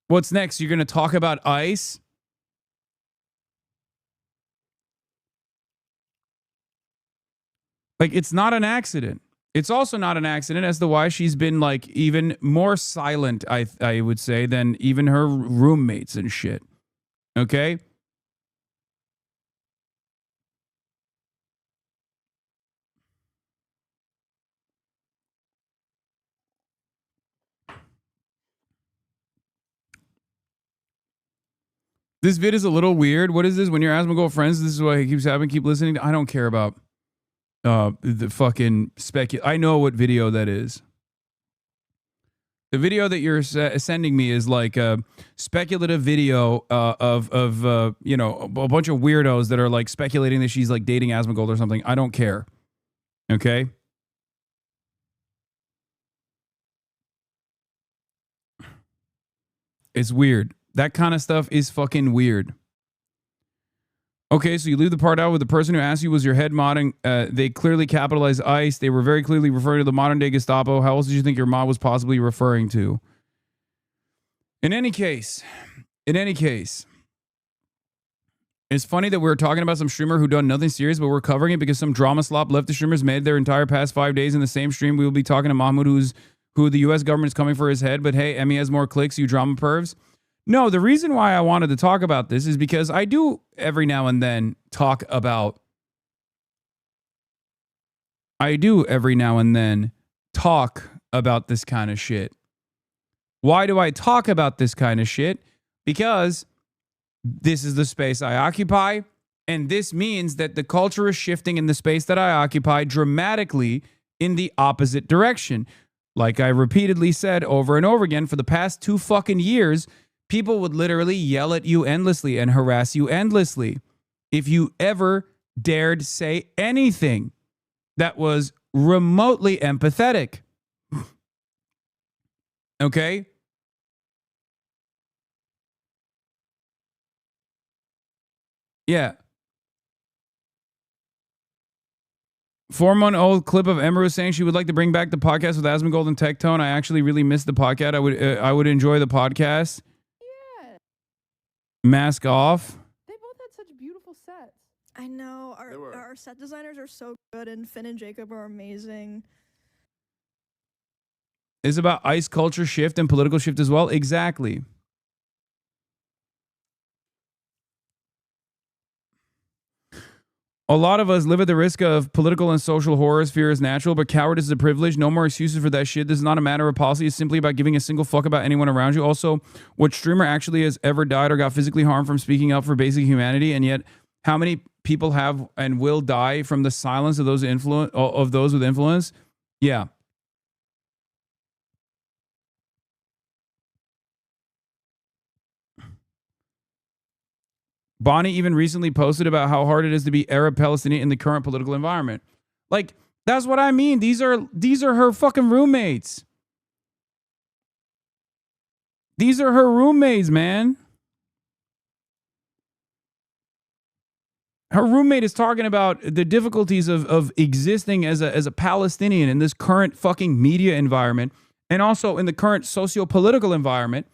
what's next? You're going to talk about ICE? Like, it's not an accident. It's also not an accident as to why she's been, like, even more silent, I would say, than even her roommates and shit. Okay? This vid is a little weird. What is this? When you're Asmongold friends, this is what he keeps having. Keep listening. I don't care about the fucking I know what video that is. The video that you're sending me is like a speculative video of you know, a bunch of weirdos that are like speculating that she's like dating Asmongold or something. I don't care. Okay? It's weird. That kind of stuff is fucking weird. Okay, so you leave the part out with the person who asked you was your head modding. They clearly capitalized ICE. They were very clearly referring to the modern day Gestapo. How else did you think your mod was possibly referring to? In any case, it's funny that we're talking about some streamer who done nothing serious, but we're covering it because some drama slop left the streamers made their entire past 5 days in the same stream. We will be talking to Mahmoud, who the U.S. government is coming for his head, but hey, Emmy has more clicks, you drama pervs. No, the reason why I wanted to talk about this is because I do every now and then talk about this kind of shit. Why do I talk about this kind of shit? Because this is the space I occupy, and this means that the culture is shifting in the space that I occupy dramatically in the opposite direction. Like I repeatedly said over and over again for the past 2 fucking years, people would literally yell at you endlessly and harass you endlessly if you ever dared say anything that was remotely empathetic. Okay? Yeah. 4-month-old clip of Emiru saying she would like to bring back the podcast with Asmongold and Tech Tone. I actually really missed the podcast. I would enjoy the podcast. Yeah. Mask off. They both had such beautiful sets. I know. Our set designers are so good, and Finn and Jacob are amazing. It's about ICE culture shift and political shift as well. Exactly. A lot of us live at the risk of political and social horrors. Fear is natural, but cowardice is a privilege. No more excuses for that shit. This is not a matter of policy. It's simply about giving a single fuck about anyone around you. Also, what streamer actually has ever died or got physically harmed from speaking up for basic humanity? And yet, how many people have and will die from the silence of those with influence? Yeah. Bonnie even recently posted about how hard it is to be Arab Palestinian in the current political environment. Like, that's what I mean. These are her fucking roommates. These are her roommates, man. Her roommate is talking about the difficulties of existing as a Palestinian in this current fucking media environment and also in the current socio-political environment.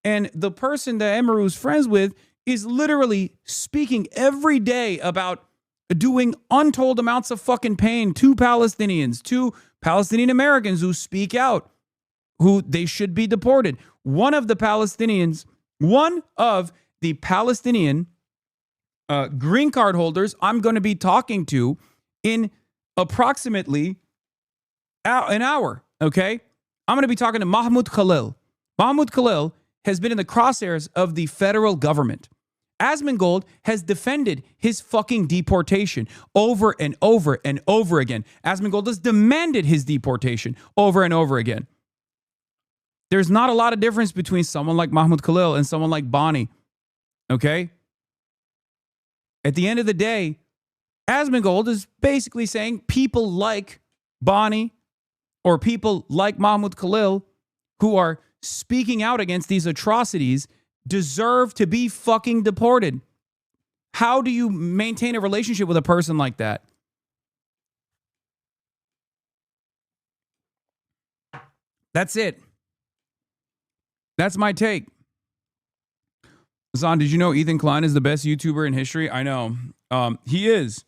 And the person that Emiru's friends with is literally speaking every day about doing untold amounts of fucking pain to Palestinians, to Palestinian Americans who speak out, who they should be deported. One of the Palestinian green card holders I'm going to be talking to in approximately an hour, okay? I'm going to be talking to Mahmoud Khalil. Mahmoud Khalil has been in the crosshairs of the federal government. Asmongold has defended his fucking deportation over and over and over again. Asmongold has demanded his deportation over and over again. There's not a lot of difference between someone like Mahmoud Khalil and someone like Bonnie. Okay? At the end of the day, Asmongold is basically saying people like Bonnie or people like Mahmoud Khalil who are speaking out against these atrocities deserve to be fucking deported. How do you maintain a relationship with a person like that? That's it. That's my take. Hasan, did you know Ethan Klein is the best YouTuber in history? I know. He is.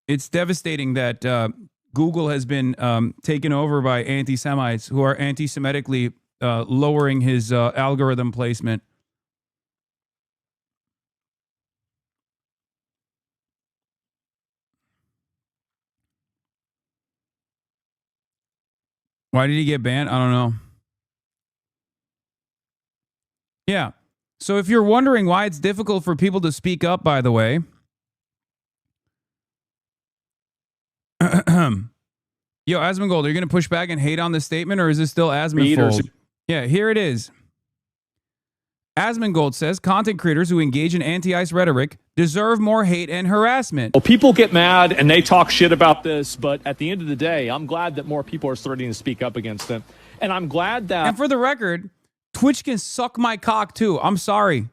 It's devastating that Google has been taken over by anti-Semites who are anti-Semitically lowering his algorithm placement. Why did he get banned? I don't know. Yeah. So if you're wondering why it's difficult for people to speak up, by the way, yo, Asmongold, are you going to push back and hate on this statement, or is this still Asmongold? Yeah, here it is. Asmongold says content creators who engage in anti-ICE rhetoric deserve more hate and harassment. Well, people get mad and they talk shit about this, but at the end of the day, I'm glad that more people are starting to speak up against it. And I'm glad that... And for the record, Twitch can suck my cock too. I'm sorry.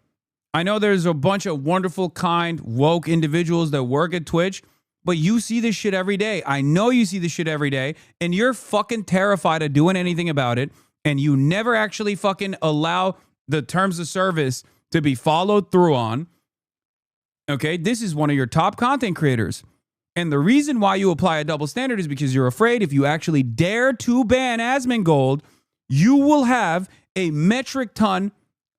I know there's a bunch of wonderful, kind, woke individuals that work at Twitch, but you see this shit every day. I know you see this shit every day, and you're fucking terrified of doing anything about it, and you never actually fucking allow the terms of service to be followed through on. Okay, this is one of your top content creators. And the reason why you apply a double standard is because you're afraid if you actually dare to ban Asmongold, you will have a metric ton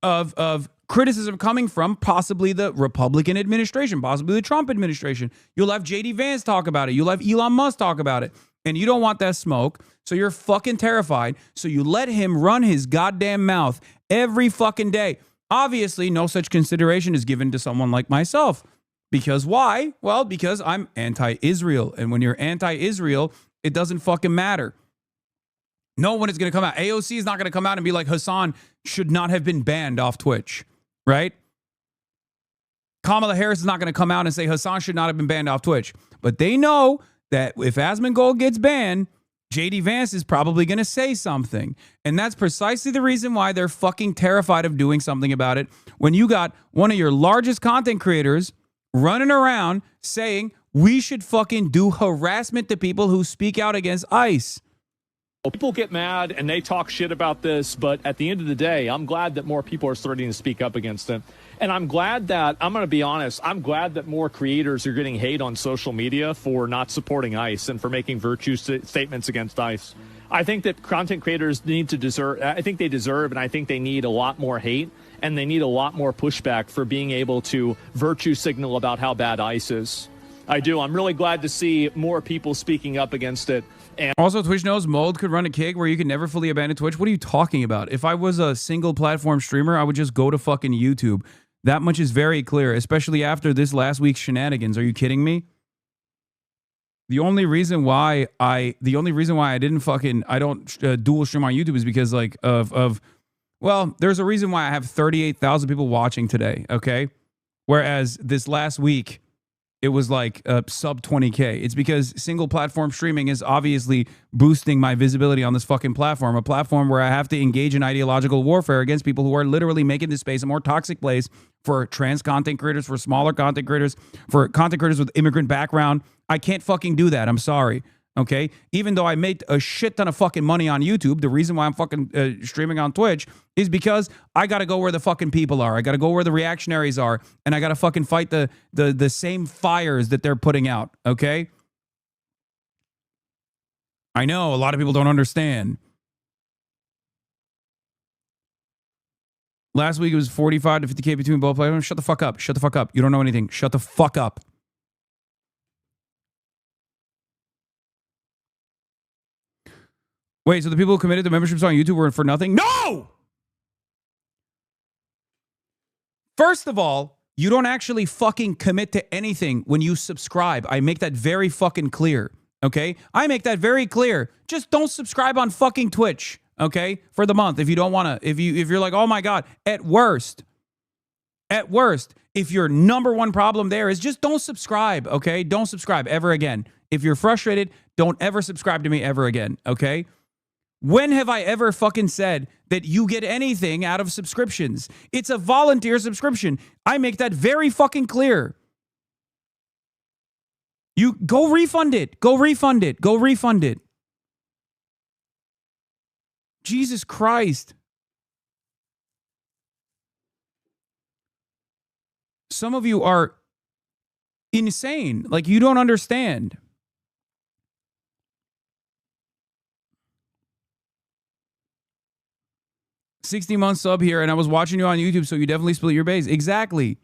of criticism coming from possibly the Republican administration, possibly the Trump administration. You'll have J.D. Vance talk about it. You'll have Elon Musk talk about it. And you don't want that smoke. So you're fucking terrified. So you let him run his goddamn mouth every fucking day. Obviously, no such consideration is given to someone like myself. Because why? Well, because I'm anti-Israel. And when you're anti-Israel, it doesn't fucking matter. No one is going to come out. AOC is not going to come out and be like, Hasan should not have been banned off Twitch, right? Kamala Harris is not going to come out and say Hasan should not have been banned off Twitch. But they know that if Asmongold gets banned, J.D. Vance is probably going to say something. And that's precisely the reason why they're fucking terrified of doing something about it. When you got one of your largest content creators running around saying we should fucking do harassment to people who speak out against ICE. Well, people get mad and they talk shit about this, but at the end of the day, I'm glad that more people are starting to speak up against it. And I'm glad that, I'm going to be honest, I'm glad that more creators are getting hate on social media for not supporting ICE and for making virtue statements against ICE. I think that content creators need to deserve, I think they deserve, and I think they need a lot more hate, and they need a lot more pushback for being able to virtue signal about how bad ICE is. I do. I'm really glad to see more people speaking up against it. And also, Twitch knows Mold could run a gig where you can never fully abandon Twitch. What are you talking about? If I was a single platform streamer, I would just go to fucking YouTube. That much is very clear, especially after this last week's shenanigans. Are you kidding me? The only reason why I don't dual stream on YouTube is because well, there's a reason why I have 38,000 people watching today, okay? Whereas this last week, it was like sub 20K. It's because single platform streaming is obviously boosting my visibility on this fucking platform, a platform where I have to engage in ideological warfare against people who are literally making this space a more toxic place for trans content creators, for smaller content creators, for content creators with immigrant background. I can't fucking do that. I'm sorry. Okay, even though I made a shit ton of fucking money on YouTube, the reason why I'm fucking streaming on Twitch is because I got to go where the fucking people are. I got to go where the reactionaries are, and I got to fucking fight the same fires that they're putting out, okay? I know a lot of people don't understand. Last week it was 45 to 50K between both platforms. Shut the fuck up. Shut the fuck up. You don't know anything. Shut the fuck up. Wait, so the people who committed to memberships on YouTube were for nothing? No! First of all, you don't actually fucking commit to anything when you subscribe. I make that very fucking clear, okay? I make that very clear. Just don't subscribe on fucking Twitch, okay? For the month if you don't want to. If you're like, "Oh my god," at worst, if your number one problem there is just don't subscribe, okay? Don't subscribe ever again. If you're frustrated, don't ever subscribe to me ever again, okay? When have I ever fucking said that you get anything out of subscriptions? It's a volunteer subscription. I make that very fucking clear. You go refund it. Go refund it. Go refund it. Jesus Christ. Some of you are insane. Like, you don't understand. $60-month sub here, and I was watching you on YouTube, so you definitely split your base. Exactly.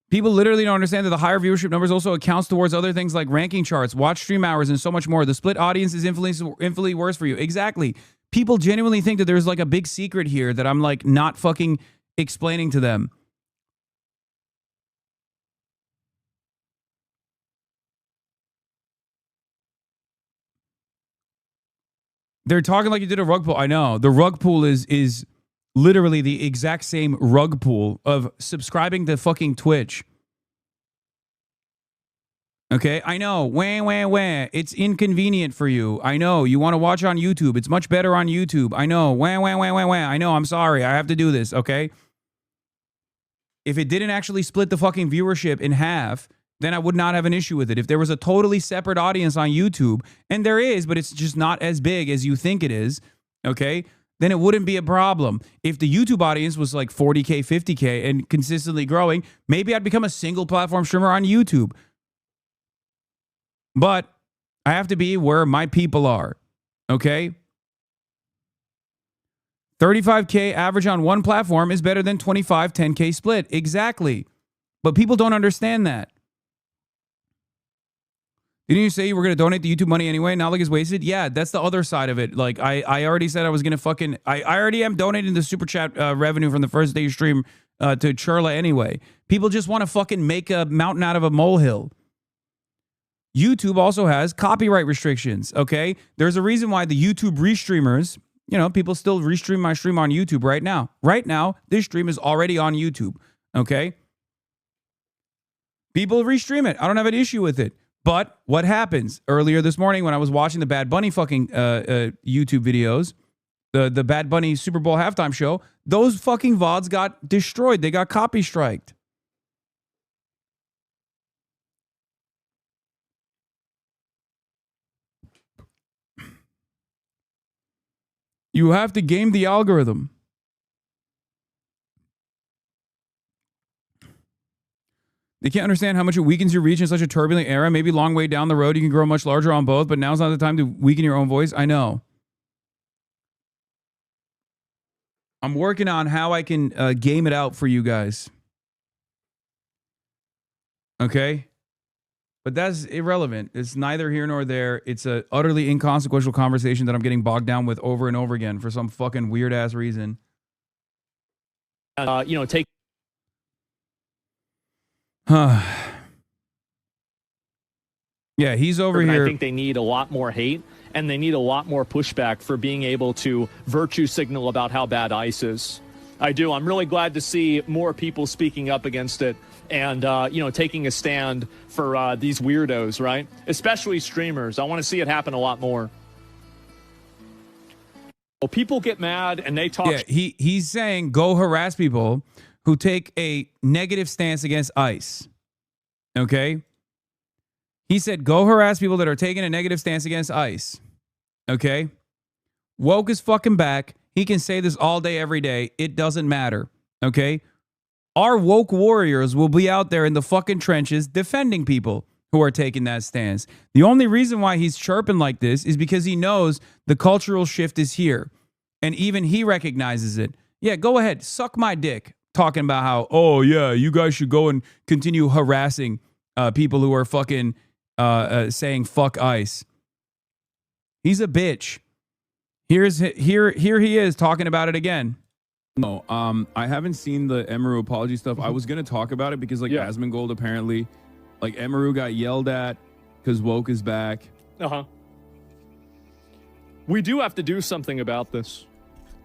People literally don't understand that the higher viewership numbers also accounts towards other things like ranking charts, watch stream hours, and so much more. The split audience is infinitely worse for you. Exactly. People genuinely think that there's like a big secret here that I'm like not fucking explaining to them. They're talking like you did a rug pull. I know. The rug pull is literally the exact same rug pull of subscribing to fucking Twitch. Okay, I know. Wah. It's inconvenient for you. I know. You want to watch on YouTube. It's much better on YouTube. I know. Wah. I know. I'm sorry. I have to do this, okay? If it didn't actually split the fucking viewership in half, then I would not have an issue with it. If there was a totally separate audience on YouTube, and there is, but it's just not as big as you think it is, okay, then it wouldn't be a problem. If the YouTube audience was like 40K, 50K, and consistently growing, maybe I'd become a single platform streamer on YouTube. But I have to be where my people are, okay? 35K average on one platform is better than 25, 10K split. Exactly. But people don't understand that. Didn't you say you were going to donate the YouTube money anyway? Now like it's wasted? Yeah, that's the other side of it. Like, I already said I was going to fucking... I already am donating the super chat revenue from the first day stream to Churla anyway. People just want to fucking make a mountain out of a molehill. YouTube also has copyright restrictions, okay? There's a reason why the YouTube restreamers, you know, people still restream my stream on YouTube right now. Right now, this stream is already on YouTube, okay? People restream it. I don't have an issue with it. But what happens? Earlier this morning when I was watching the Bad Bunny fucking YouTube videos, the Bad Bunny Super Bowl halftime show, those fucking VODs got destroyed. They got copy striked. You have to game the algorithm. They can't understand how much it weakens your reach in such a turbulent era. Maybe long way down the road, you can grow much larger on both, but now's not the time to weaken your own voice. I know. I'm working on how I can game it out for you guys. Okay? But that's irrelevant. It's neither here nor there. It's a utterly inconsequential conversation that I'm getting bogged down with over and over again for some fucking weird ass reason. Take. Yeah, he's over here. I think they need a lot more hate, and they need a lot more pushback for being able to virtue signal about how bad ICE is. I do. I'm really glad to see more people speaking up against it and, taking a stand for these weirdos, right? Especially streamers. I want to see it happen a lot more. Well, people get mad and they talk. Yeah, he's saying go harass people who take a negative stance against ICE. Okay? He said go harass people that are taking a negative stance against ICE. Okay? Woke is fucking back. He can say this all day, every day. It doesn't matter. Okay? Our woke warriors will be out there in the fucking trenches defending people who are taking that stance. The only reason why he's chirping like this is because he knows the cultural shift is here. And even he recognizes it. Yeah, go ahead. Suck my dick. Talking about how, oh, yeah, you guys should go and continue harassing people who are fucking saying fuck ICE. He's a bitch. Here he is talking about it again. No, I haven't seen the Emiru apology stuff. I was gonna talk about it because Asmongold apparently, like Emiru got yelled at because woke is back. We do have to do something about this.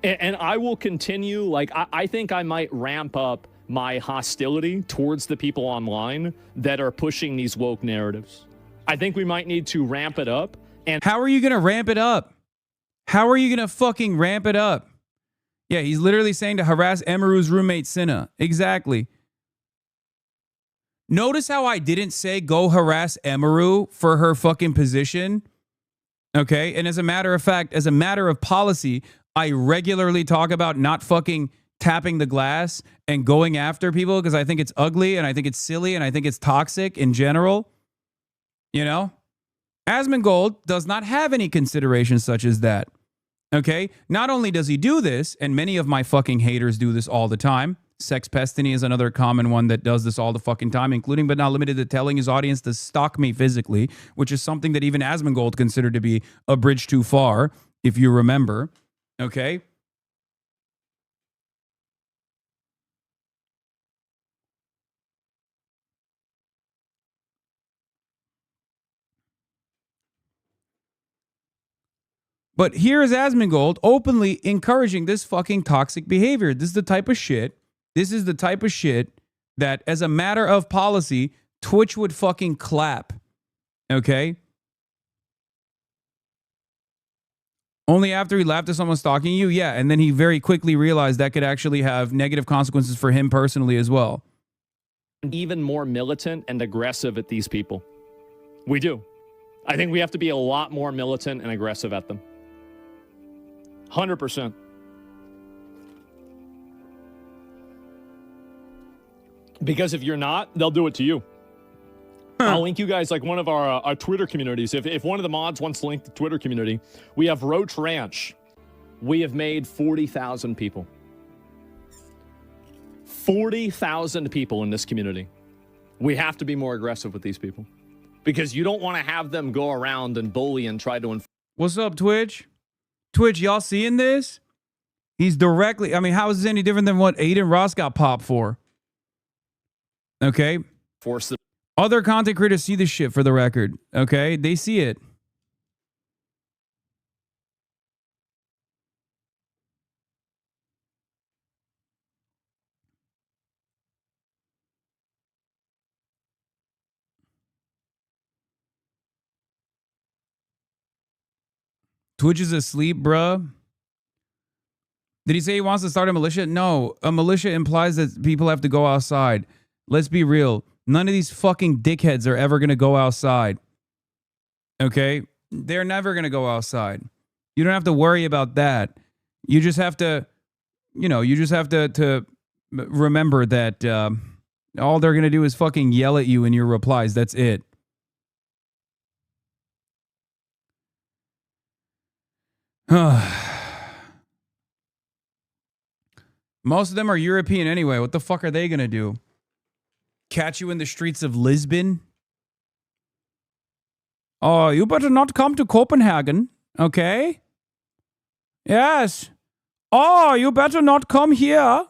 And I will continue, like, I think I might ramp up my hostility towards the people online that are pushing these woke narratives. I think we might need to ramp it up. And how are you going to ramp it up? How are you going to fucking ramp it up? Yeah, he's literally saying to harass Emiru's roommate, Cinna. Exactly. Notice how I didn't say go harass Emiru for her fucking position. Okay, and as a matter of fact, as a matter of policy, I regularly talk about not fucking tapping the glass and going after people because I think it's ugly and I think it's silly and I think it's toxic in general. You know? Asmongold does not have any considerations such as that. Okay? Not only does he do this, and many of my fucking haters do this all the time. Sex Pestiny is another common one that does this all the fucking time, including but not limited to telling his audience to stalk me physically, which is something that even Asmongold considered to be a bridge too far, if you remember. Okay? But here is Asmongold openly encouraging this fucking toxic behavior. This is the type of shit. This is the type of shit that, as a matter of policy, Twitch would fucking clap. Okay? Only after he laughed at someone stalking you? Yeah, and then he very quickly realized that could actually have negative consequences for him personally as well. Even more militant and aggressive at these people. We do. I think we have to be a lot more militant and aggressive at them. 100%. Because if you're not, they'll do it to you. I'll link you guys like one of our Twitter communities. If one of the mods wants to link the Twitter community, we have Roach Ranch. We have made 40,000 people. 40,000 people in this community. We have to be more aggressive with these people. Because you don't want to have them go around and bully and try to... What's up, Twitch? Twitch, y'all seeing this? He's directly... I mean, how is this any different than what Aiden Ross got popped for? Okay? Force the... Other content creators see this shit, for the record. Okay? They see it. Twitch is asleep, bruh. Did he say he wants to start a militia? No. A militia implies that people have to go outside. Let's be real. None of these fucking dickheads are ever going to go outside. Okay? They're never going to go outside. You don't have to worry about that. You just have to, to remember that all they're going to do is fucking yell at you in your replies. That's it. Most of them are European anyway. What the fuck are they going to do? Catch you in the streets of Lisbon? Oh, you better not come to Copenhagen, okay? Yes. Oh, you better not come here.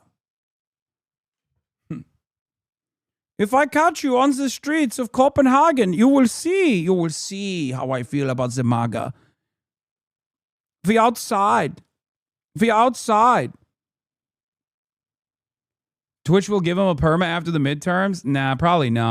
If I catch you on the streets of Copenhagen, you will see how I feel about the MAGA. We outside. Twitch will give him a perma after the midterms? Nah, probably not.